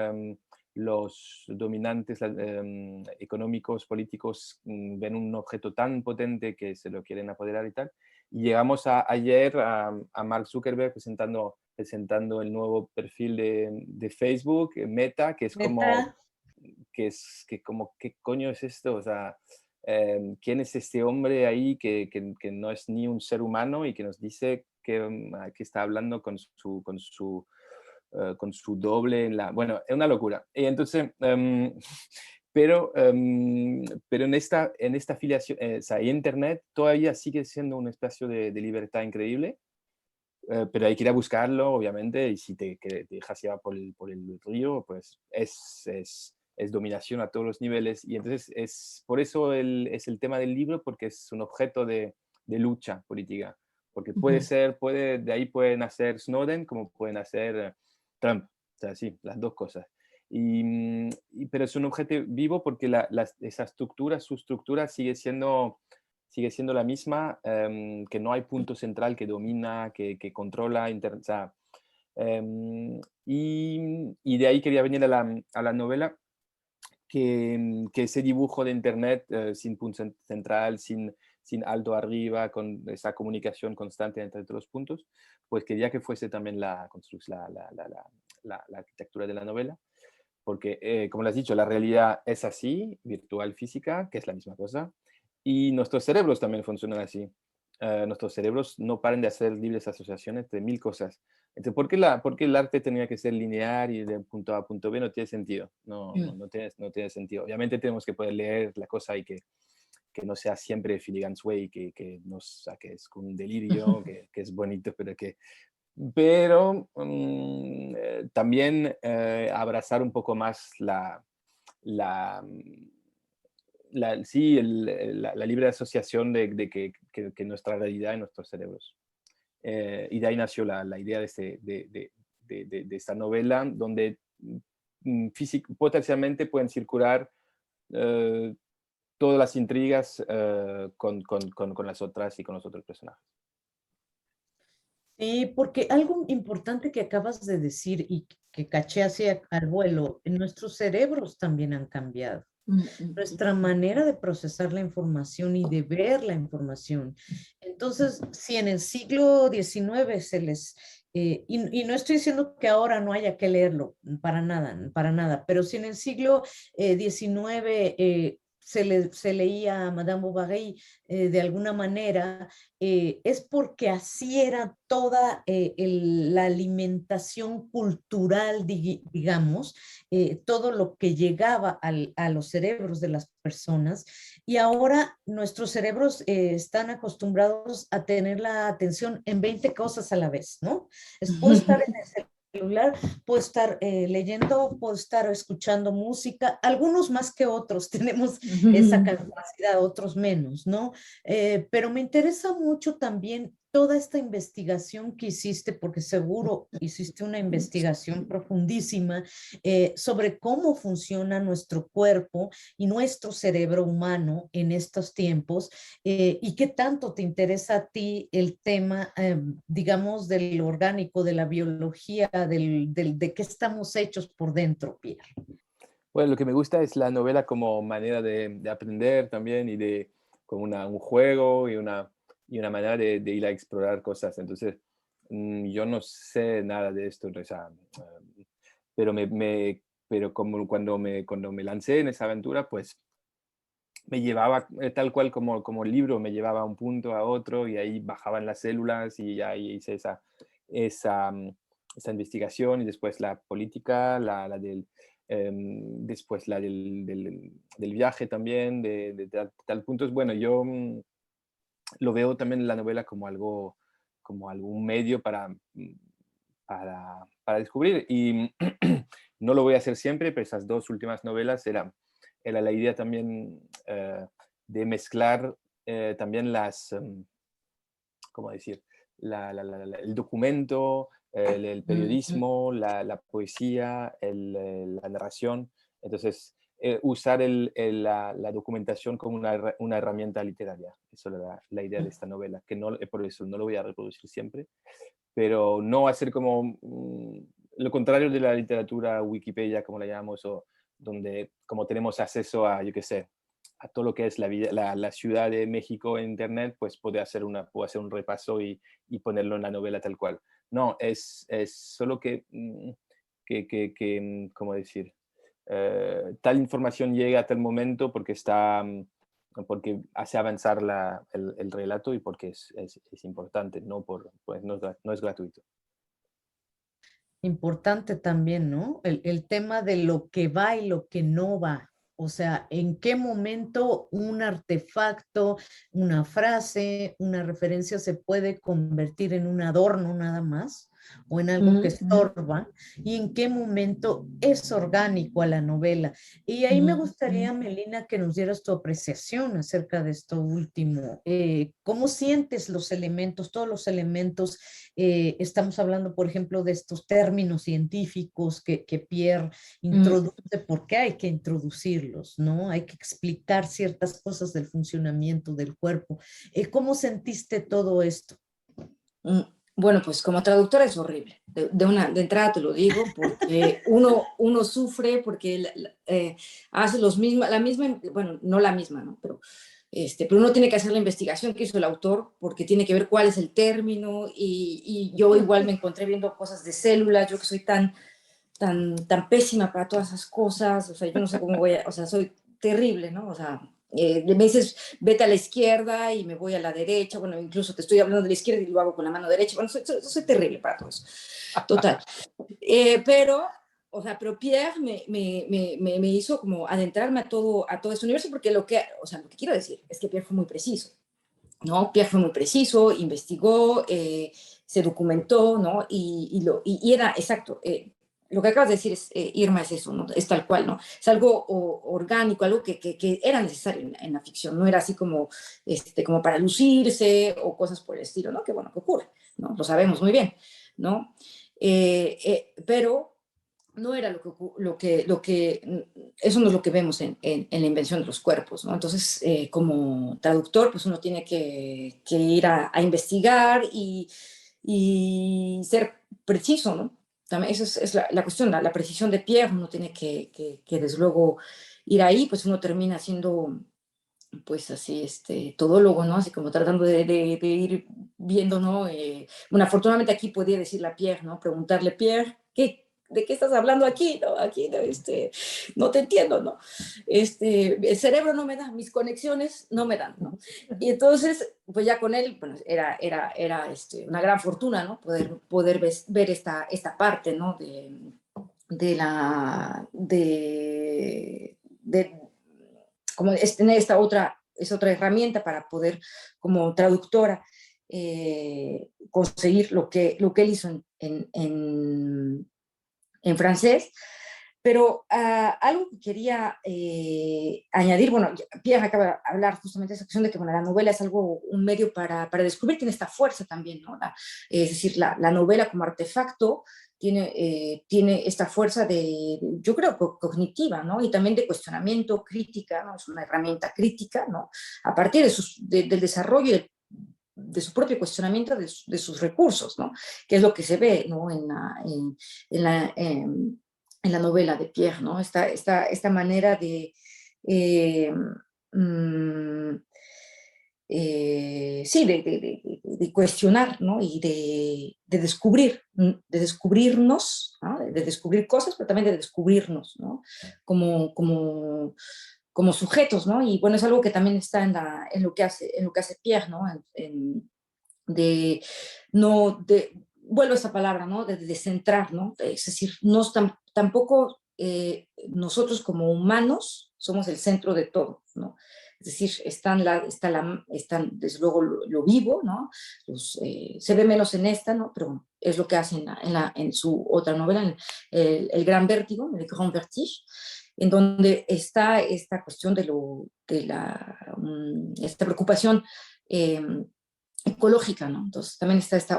los dominantes económicos, políticos, ven un objeto tan potente que se lo quieren apoderar y tal. Y llegamos ayer a Mark Zuckerberg presentando el nuevo perfil de Facebook, Meta, que es como, Neta, ¿qué coño es esto? O sea, ¿quién es este hombre ahí que no es ni un ser humano y que nos dice que está hablando con su doble en la... Bueno, es una locura. Y entonces, pero en esta afiliación, o sea, Internet todavía sigue siendo un espacio de libertad increíble, pero hay que ir a buscarlo, obviamente, y si te dejas llevar por el río, pues es dominación a todos los niveles. Y entonces por eso es el tema del libro, porque es un objeto de lucha política. Porque ujú. de ahí pueden hacer Snowden como pueden hacer Trump. O sea, sí, las dos cosas. Pero es un objeto vivo porque esa estructura, su estructura sigue siendo la misma, que no hay punto central que domina, que controla, o sea, y de ahí quería venir a la novela, que ese dibujo de Internet sin punto central, sin alto arriba, con esa comunicación constante entre todos los puntos, pues quería que fuese también la arquitectura de la novela, porque, como lo has dicho, la realidad es así, virtual, física, que es la misma cosa, y nuestros cerebros también funcionan así. Nuestros cerebros no paran de hacer libres asociaciones de mil cosas. Entonces, ¿por qué el arte tenía que ser lineal y de punto A a punto B? No tiene sentido. No tiene sentido. Obviamente tenemos que poder leer la cosa y que no sea siempre Filigans Way, que nos saques con un delirio, que es bonito, pero también abrazar un poco más la, mm, sí, la libre asociación de que nuestra realidad y nuestros cerebros. Y de ahí nació la idea de esta novela, donde potencialmente pueden circular eh, todas las intrigas con las otras y con los otros personajes. Sí, porque algo importante que acabas de decir y que caché hacia al vuelo, nuestros cerebros también han cambiado. Mm, mm, Nuestra manera de procesar la información y de ver la información. Entonces, si en el siglo XIX y no estoy diciendo que ahora no haya que leerlo, para nada, pero si en el siglo XIX se leía a Madame Bovary de alguna manera, es porque así era toda la alimentación cultural, digamos, todo lo que llegaba a los cerebros de las personas. Y ahora nuestros cerebros están acostumbrados a tener la atención en 20 cosas a la vez, ¿no? Puedo estar en el celular, puedo estar leyendo, puedo estar escuchando música, algunos más que otros tenemos esa mm. capacidad, otros menos, ¿no? Pero me interesa mucho también toda esta investigación que hiciste, porque seguro hiciste una investigación profundísima sobre cómo funciona nuestro cuerpo y nuestro cerebro humano en estos tiempos y qué tanto te interesa a ti el tema, digamos, del orgánico, de la biología, de qué estamos hechos por dentro, Pierre. Bueno, lo que me gusta es la novela como manera de aprender también como un juego y una manera de ir a explorar cosas. Entonces, yo no sé nada de esto, o sea, pero, pero como cuando me lancé en esa aventura, pues me llevaba tal cual como el libro, me llevaba a un punto a otro y ahí bajaban las células y ahí hice esa, esa investigación y después la política, después la del viaje también, de tal punto. Bueno, yo lo veo también la novela como algo, como algún medio para descubrir. Y no lo voy a hacer siempre, pero esas dos últimas novelas era la idea también de mezclar también ¿cómo decir? El documento, el periodismo, la poesía, la narración. Entonces, usar la documentación como una herramienta literaria. Eso era la idea de esta novela, que no, por eso no lo voy a reproducir siempre, pero no hacer como lo contrario de la literatura Wikipedia, como la llamamos, o donde como tenemos acceso a, yo qué sé, a todo lo que es la Ciudad de México en Internet, pues puedo hacer un repaso y ponerlo en la novela tal cual. No, es solo ¿cómo decir? Tal información llega a tal momento porque porque hace avanzar el relato y porque es importante, pues no es gratuito. Importante también, ¿no? El tema de lo que va y lo que no va. O sea, en qué momento un artefacto, una frase, una referencia se puede convertir en un adorno nada más o en algo que estorba y en qué momento es orgánico a la novela. Y ahí me gustaría, Melina, que nos dieras tu apreciación acerca de esto último. ¿Cómo sientes los elementos, todos los elementos? Estamos hablando, por ejemplo, de estos términos científicos que Pierre introduce, porque hay que introducirlos, ¿no? Hay que explicar ciertas cosas del funcionamiento del cuerpo. ¿Cómo sentiste todo esto? Bueno, pues como traductora es horrible. De entrada te lo digo, porque uno sufre porque hace la misma, bueno, no la misma, ¿no? Pero uno tiene que hacer la investigación que hizo el autor porque tiene que ver cuál es el término y yo igual me encontré viendo cosas de células, yo que soy tan pésima para todas esas cosas, o sea, yo no sé cómo o sea, soy terrible, ¿no? O sea, me dices, vete a la izquierda y me voy a la derecha, bueno, incluso te estoy hablando de la izquierda y lo hago con la mano derecha, bueno, soy terrible para todo eso, total. Pero Pierre me hizo como adentrarme a todo ese universo, porque lo que quiero decir es que Pierre fue muy preciso, ¿no? Pierre fue muy preciso, investigó, se documentó, ¿no? Y era, exacto, lo que acabas de decir, Irma, es eso, ¿no? Es tal cual, ¿no? Es algo orgánico, algo que era necesario en la ficción, no era así como para lucirse o cosas por el estilo, ¿no? Que bueno, que ocurre, ¿no? Lo sabemos muy bien, ¿no? Pero no era eso no es lo que vemos en la invención de los cuerpos, ¿no? Entonces, como traductor, pues uno tiene que ir a investigar y ser preciso, ¿no? También esa es la cuestión, la precisión de Pierre, uno tiene que desde luego ir ahí, pues uno termina siendo, pues así, todólogo, ¿no? Así como tratando de ir viendo, ¿no? Bueno, afortunadamente aquí podía decirle a Pierre, ¿no? Preguntarle, Pierre, ¿de qué estás hablando aquí? ¿No? Aquí, no te entiendo, ¿no? El cerebro no me da, mis conexiones no me dan, ¿no? Y entonces, pues ya con él, bueno, era una gran fortuna, ¿no? Poder ver esta parte, ¿no? Como es tener esta otra herramienta para poder, como traductora, conseguir lo que él hizo en francés. Pero algo que quería añadir, bueno, Pierre acaba de hablar justamente de esa cuestión de que bueno, la novela es un medio para descubrir, tiene esta fuerza también, ¿no? Es decir, la novela como artefacto tiene esta fuerza yo creo, cognitiva, ¿no? Y también de cuestionamiento, crítica, ¿no? Es una herramienta crítica, ¿no? A partir del desarrollo de su propio cuestionamiento de sus recursos, ¿no? Que es lo que se ve, ¿no? En la novela de Pierre, ¿no? Esta manera de sí, de cuestionar, ¿no? Y de descubrirnos, ¿no? De descubrir cosas, pero también de descubrirnos, ¿no? Como sujetos, ¿no? Y bueno, es algo que también está en lo que hace Pierre, ¿no? Vuelvo a esa palabra, ¿no? De centrar, ¿no? Es decir, tampoco nosotros como humanos somos el centro de todo, ¿no? Es decir, están desde luego lo vivo, ¿no? Se ve menos en esta, ¿no? Pero bueno, es lo que hacen en su otra novela, El Gran Vértigo, Le Grand Vertige, en donde está esta cuestión esta preocupación ecológica, ¿no? Entonces también está este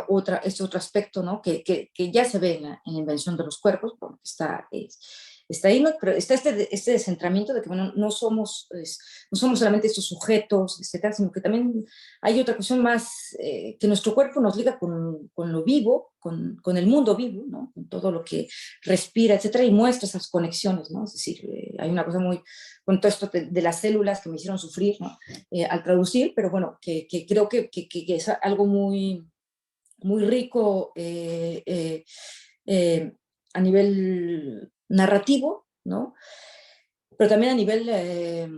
otro aspecto, ¿no? Que ya se ve en la invención de los cuerpos, porque está ahí, ¿no? Pero está este descentramiento de que, bueno, no somos solamente estos sujetos, etcétera, sino que también hay otra cuestión más, que nuestro cuerpo nos liga con lo vivo, con el mundo vivo, ¿no? Con todo lo que respira, etcétera, y muestra esas conexiones, ¿no? Es decir, hay una cosa muy, con todo esto de las células que me hicieron sufrir, ¿no? Al traducir, pero bueno, que creo que es algo muy, muy rico a nivel narrativo, ¿no? Pero también a nivel de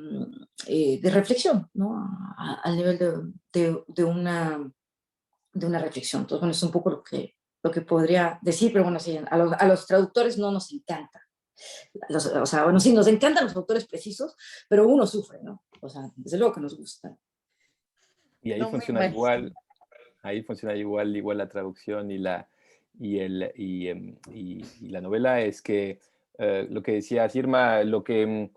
reflexión, ¿no? Al nivel de una reflexión. Entonces, bueno, es un poco lo que podría decir, pero bueno, sí, a los traductores no nos encanta. O sea, bueno, sí, nos encantan los autores precisos, pero uno sufre, ¿no? O sea, desde luego que nos gusta. Y ahí No me funciona igual, imagino. igual la traducción y la novela es que lo que decía Irma, lo que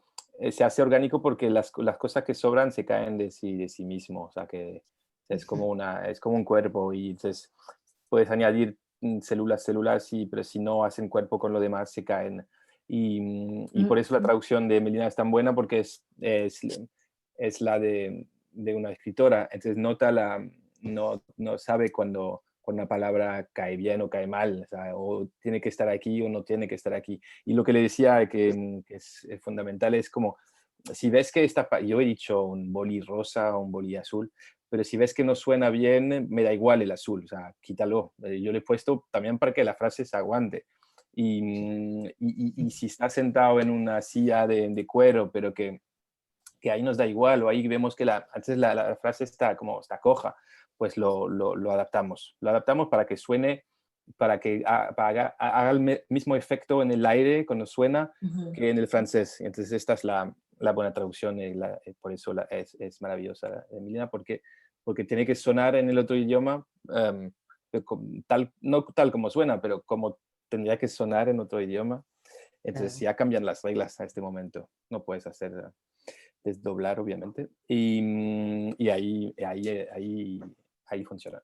se hace orgánico porque las cosas que sobran se caen de sí mismo, o sea que es como un cuerpo y entonces puedes añadir células, pero si no hacen cuerpo con lo demás se caen. Y por eso la traducción de Melina es tan buena porque es la de una escritora, entonces no sabe cuando una palabra cae bien o cae mal, o sea, o tiene que estar aquí o no tiene que estar aquí. Y lo que le decía que es fundamental es como, si ves que yo he dicho un boli rosa o un boli azul, pero si ves que no suena bien, me da igual el azul, o sea, quítalo. Yo le he puesto también para que la frase se aguante. Y si está sentado en una silla de cuero, pero que ahí nos da igual, o ahí vemos que antes la frase está coja, pues lo adaptamos. Lo adaptamos para que suene, para que haga el mismo efecto en el aire cuando suena que en el francés. Entonces esta es la buena traducción y por eso es maravillosa, Emiliana, porque tiene que sonar en el otro idioma no tal como suena, pero como tendría que sonar en otro idioma. Entonces ya cambian las reglas a este momento. No puedes hacer desdoblar, obviamente. Y ahí funciona.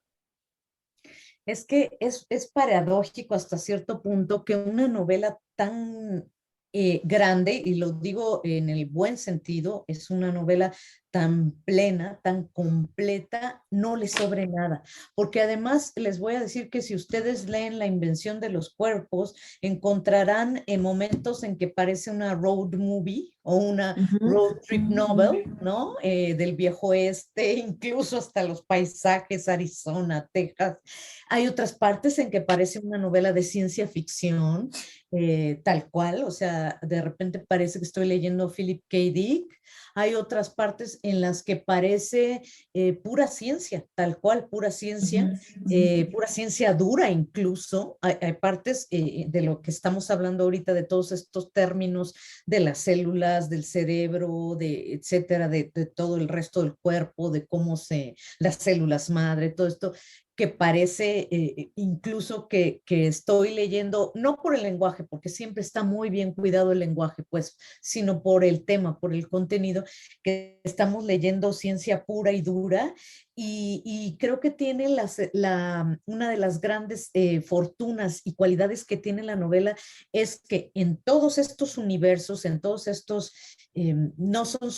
Es que es paradójico hasta cierto punto que una novela tan grande, y lo digo en el buen sentido, es una novela tan plena, tan completa, no le sobre nada. Porque además les voy a decir que si ustedes leen La invención de los cuerpos, encontrarán momentos en que parece una road movie o una road trip novel, ¿no? Del viejo oeste, incluso hasta los paisajes, Arizona, Texas. Hay otras partes en que parece una novela de ciencia ficción, tal cual, o sea, de repente parece que estoy leyendo Philip K. Dick. Hay otras partes en las que parece pura ciencia, tal cual, pura ciencia dura incluso. Hay partes de lo que estamos hablando ahorita, de todos estos términos de las células, del cerebro, etcétera, de todo el resto del cuerpo, de cómo las células madre, todo esto que parece incluso que estoy leyendo, no por el lenguaje, porque siempre está muy bien cuidado el lenguaje, pues, sino por el tema, por el contenido, que estamos leyendo ciencia pura y dura, y creo que tiene una de las grandes fortunas y cualidades que tiene la novela es que en todos estos universos, en todos estos, no son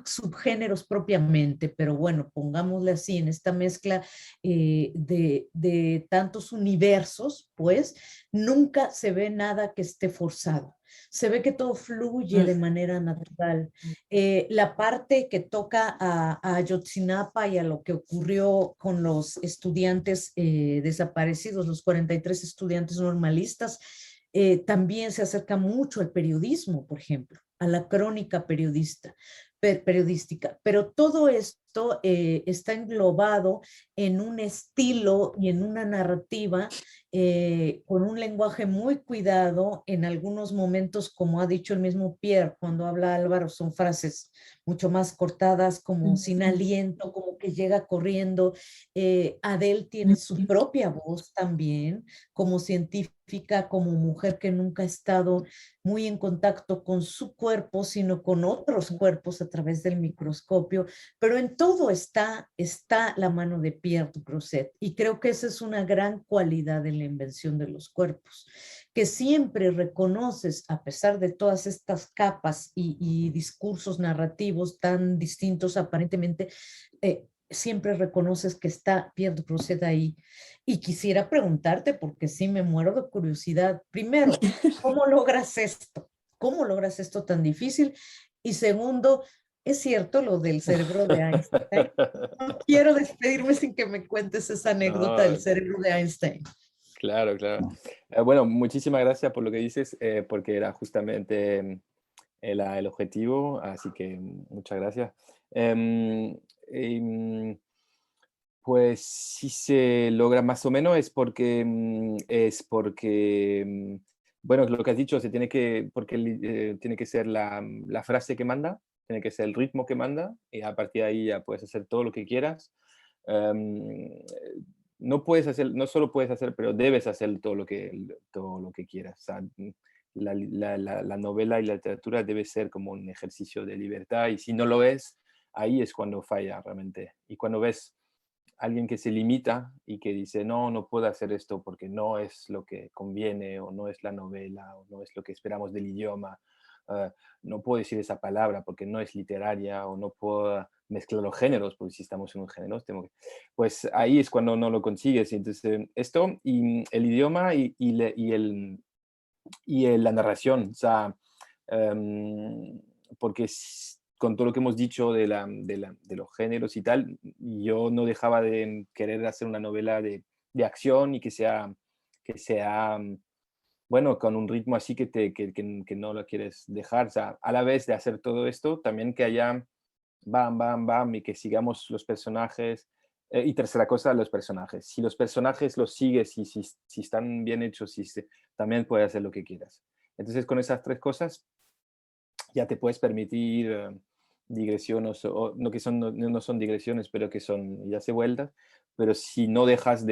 subgéneros propiamente, pero bueno, pongámosle así, en esta mezcla de tantos universos, pues nunca se ve nada que esté forzado. Se ve que todo fluye de manera natural. La parte que toca a Ayotzinapa y a lo que ocurrió con los estudiantes desaparecidos, los 43 estudiantes normalistas, también se acerca mucho al periodismo, por ejemplo, a la crónica periodística, pero todo esto esto está englobado en un estilo y en una narrativa con un lenguaje muy cuidado. En algunos momentos, como ha dicho el mismo Pierre, cuando habla Álvaro, son frases mucho más cortadas, como sin aliento, como que llega corriendo. Adele tiene su propia voz también, como científica, como mujer que nunca ha estado muy en contacto con su cuerpo, sino con otros cuerpos a través del microscopio, pero en todo está la mano de Pierre du Creuset, y creo que esa es una gran cualidad en la invención de los cuerpos, que siempre reconoces, a pesar de todas estas capas y discursos narrativos tan distintos aparentemente, siempre reconoces que está Pierre du Creuset ahí. Y quisiera preguntarte, porque sí me muero de curiosidad, primero, ¿cómo logras esto? ¿Cómo logras esto tan difícil? Y segundo, ¿es cierto lo del cerebro de Einstein? No quiero despedirme sin que me cuentes esa anécdota del No, cerebro de Einstein. claro, claro. Bueno, muchísimas gracias por lo que dices, porque era justamente el objetivo, así que muchas gracias. Em, em, pues si se logra más o menos es porque, bueno, lo que has dicho, tiene que ser la frase que manda, tiene que ser el ritmo que manda, y a partir de ahí ya puedes hacer todo lo que quieras. Em, no solo puedes hacer, pero debes hacer todo lo que quieras. O sea, la novela y la literatura debe ser como un ejercicio de libertad, y si no lo es, ahí es cuando falla realmente. Y cuando ves alguien que se limita y que dice, no, no puedo hacer esto porque no es lo que conviene, o no es la novela, o no es lo que esperamos del idioma, no puedo decir esa palabra porque no es literaria, o no puedo mezclar los géneros, porque si estamos en un género, pues ahí es cuando no lo consigues. Entonces, esto y el idioma la narración, o sea, porque con todo lo que hemos dicho de los géneros y tal, yo no dejaba de querer hacer una novela de acción, y que sea, bueno, con un ritmo así que no lo quieres dejar. O sea, a la vez de hacer todo esto, también que haya bam, bam, bam, y que sigamos los personajes. Y tercera cosa, los personajes. Si los personajes los sigues y si están bien hechos, también puedes hacer lo que quieras. Entonces, con esas tres cosas ya te puedes permitir digresiones, o no que no son digresiones, pero que son ya se vueltas, pero si no dejas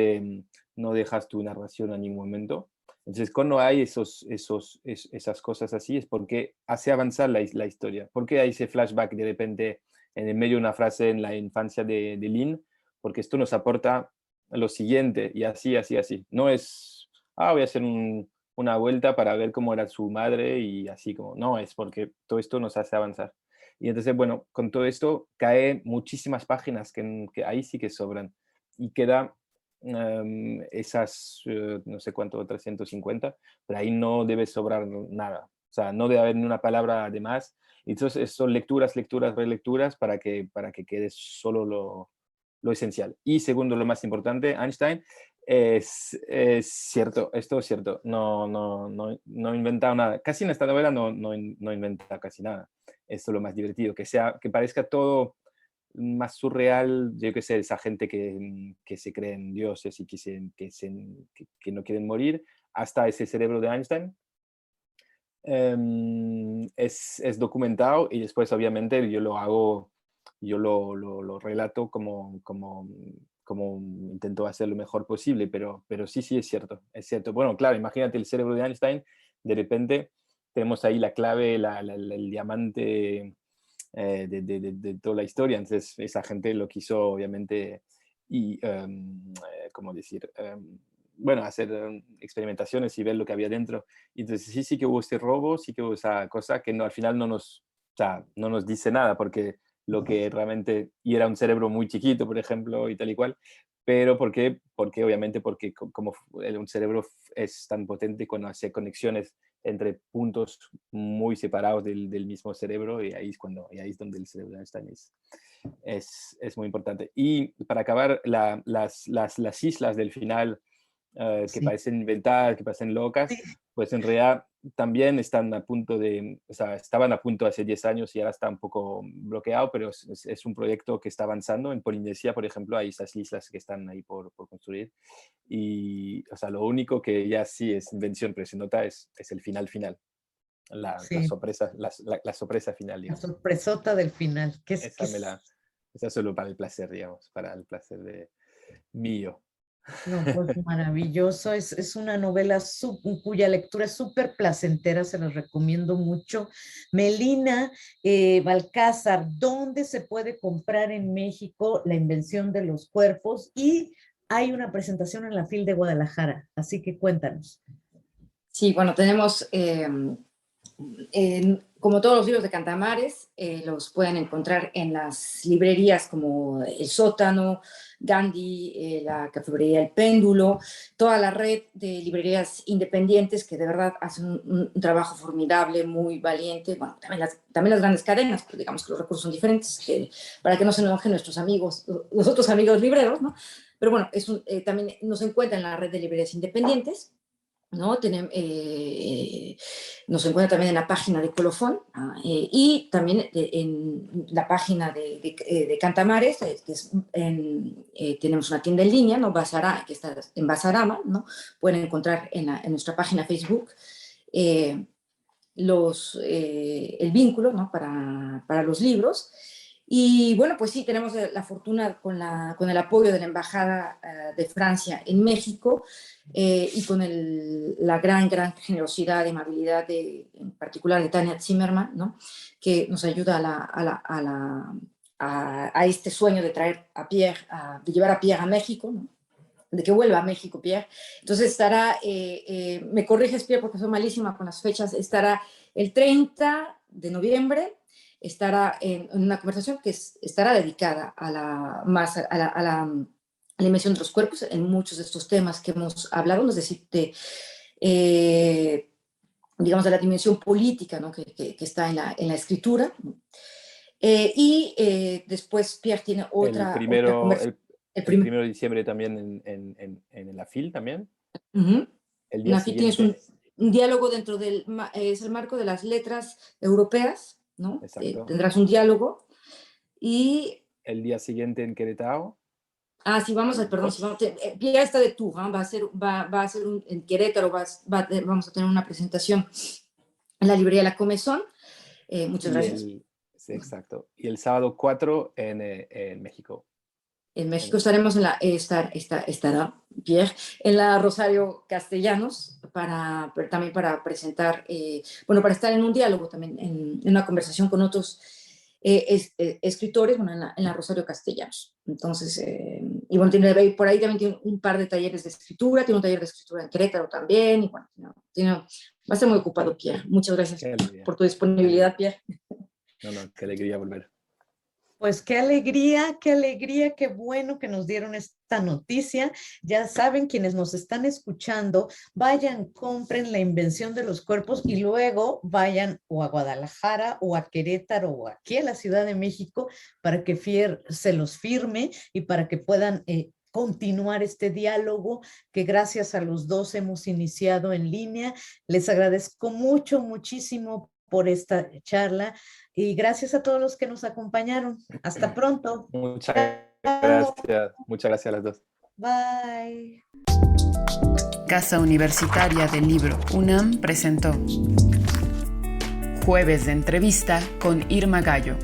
tu narración a ningún momento. Entonces, cuando hay esas cosas así, es porque hace avanzar la historia. Porque hay ese flashback de repente en el medio de una frase en la infancia de Lynn, porque esto nos aporta lo siguiente, y así, así, así. No es, voy a hacer una vuelta para ver cómo era su madre, y así como, no, es porque todo esto nos hace avanzar. Y entonces, bueno, con todo esto cae muchísimas páginas que ahí sí que sobran, y queda esas, no sé cuánto, 350, pero ahí no debe sobrar nada. O sea, no debe haber ni una palabra de más. Y entonces son lecturas, lecturas, relecturas para que quede solo lo esencial. Y segundo, lo más importante, Einstein es cierto, esto es cierto. No he inventado nada. Casi en esta novela no he inventado casi nada. Esto es lo más divertido, que parezca todo más surreal. Yo qué sé, esa gente que se creen dioses y que no quieren morir, hasta ese cerebro de Einstein. Es documentado, y después obviamente yo lo relato como intento hacer lo mejor posible, pero sí, sí, es cierto, es cierto. Bueno, claro, imagínate el cerebro de Einstein, de repente tenemos ahí la clave, el diamante de toda la historia. Entonces esa gente lo quiso obviamente, y, ¿cómo decir? Bueno, hacer experimentaciones y ver lo que había dentro. Y entonces sí que hubo este robo, sí que hubo esa cosa que no, al final o sea, no nos dice nada, porque lo que realmente, y era un cerebro muy chiquito, por ejemplo, y tal y cual, pero obviamente porque como un cerebro es tan potente cuando hace conexiones entre puntos muy separados del mismo cerebro, y ahí es donde el cerebro de Einstein es muy importante. Y para acabar, las islas del final, que Sí, parecen inventadas, que parecen locas, sí, pues en realidad también están a punto de, o sea, estaban a punto hace 10 años y ahora está un poco bloqueado, pero es un proyecto que está avanzando. En Polinesia, por ejemplo, hay esas islas que están ahí por construir. Y, o sea, lo único que ya sí es invención, pero se nota es el final. La Sí, sorpresa, la sorpresa final, la digamos. sorpresota del final. Esa solo para el placer, digamos, para el placer mío. No, pues maravilloso. Es una novela cuya lectura es súper placentera, se los recomiendo mucho. Melina Balcázar, ¿dónde se puede comprar en México La invención de los cuerpos? Y hay una presentación en la FIL de Guadalajara, así que cuéntanos. Sí, bueno, tenemos, como todos los libros de Cantamares, los pueden encontrar en las librerías como El Sótano, Gandhi, la Cafebrería El Péndulo, toda la red de librerías independientes que de verdad hacen un trabajo formidable, muy valiente. Bueno, también las grandes cadenas, pues digamos que los recursos son diferentes, para que no se enojen nuestros amigos, los otros amigos libreros, ¿no? Pero bueno, también nos encuentra en la red de librerías independientes, ¿no? Nos encuentra también en la página de Colofón, y también en la página de Cantamares, tenemos una tienda en línea, ¿no? Que está en Basarama, ¿no? Pueden encontrar en nuestra página Facebook el vínculo, ¿no? para los libros. Y bueno, pues sí, tenemos la fortuna con el apoyo de la Embajada de Francia en México, y con la gran generosidad y amabilidad en particular de Tania Zimmerman, ¿no? Que nos ayuda a este sueño de traer a Pierre, de llevar a Pierre a México, ¿no? De que vuelva a México, Pierre. Entonces estará, me corriges, Pierre, porque soy malísima con las fechas, estará el 30 de noviembre, estará en una conversación que estará dedicada a la invención de los cuerpos en muchos de estos temas que hemos hablado, es decir, digamos, de la dimensión política, ¿no? que está en la escritura. Después Pierre tiene otra conversación. El 1 de diciembre también en la FIL también. Uh-huh. El día siguiente. Tienes un diálogo dentro es el marco de las letras europeas, ¿no? Tendrás un diálogo. Y el día siguiente en Querétaro. Sí, Pierre está de tour, ¿eh? va a ser en Querétaro, vamos a tener una presentación en la librería La Comezón. Muchas gracias. Sí, exacto. Y el sábado 4 en México. En México estaremos estará Pierre en la Rosario Castellanos también para presentar, para estar en un diálogo también, en una conversación con otros escritores, en la Rosario Castellanos. Entonces, y bueno, por ahí también tiene un par de talleres de escritura, tiene un taller de escritura en Querétaro también, y bueno, va a ser muy ocupado, Pierre. Muchas gracias por tu disponibilidad, Pierre. No, qué alegría volver. Pues qué alegría, qué bueno que nos dieron esta noticia. Ya saben, quienes nos están escuchando, vayan, compren La invención de los cuerpos y luego vayan o a Guadalajara o a Querétaro o aquí a la Ciudad de México para que se los firme y para que puedan continuar este diálogo que gracias a los dos hemos iniciado en línea. Les agradezco muchísimo por esta charla y gracias a todos los que nos acompañaron. Hasta pronto. Muchas gracias a las dos. Bye. Casa Universitaria del Libro UNAM presentó Jueves de Entrevista con Irma Gallo.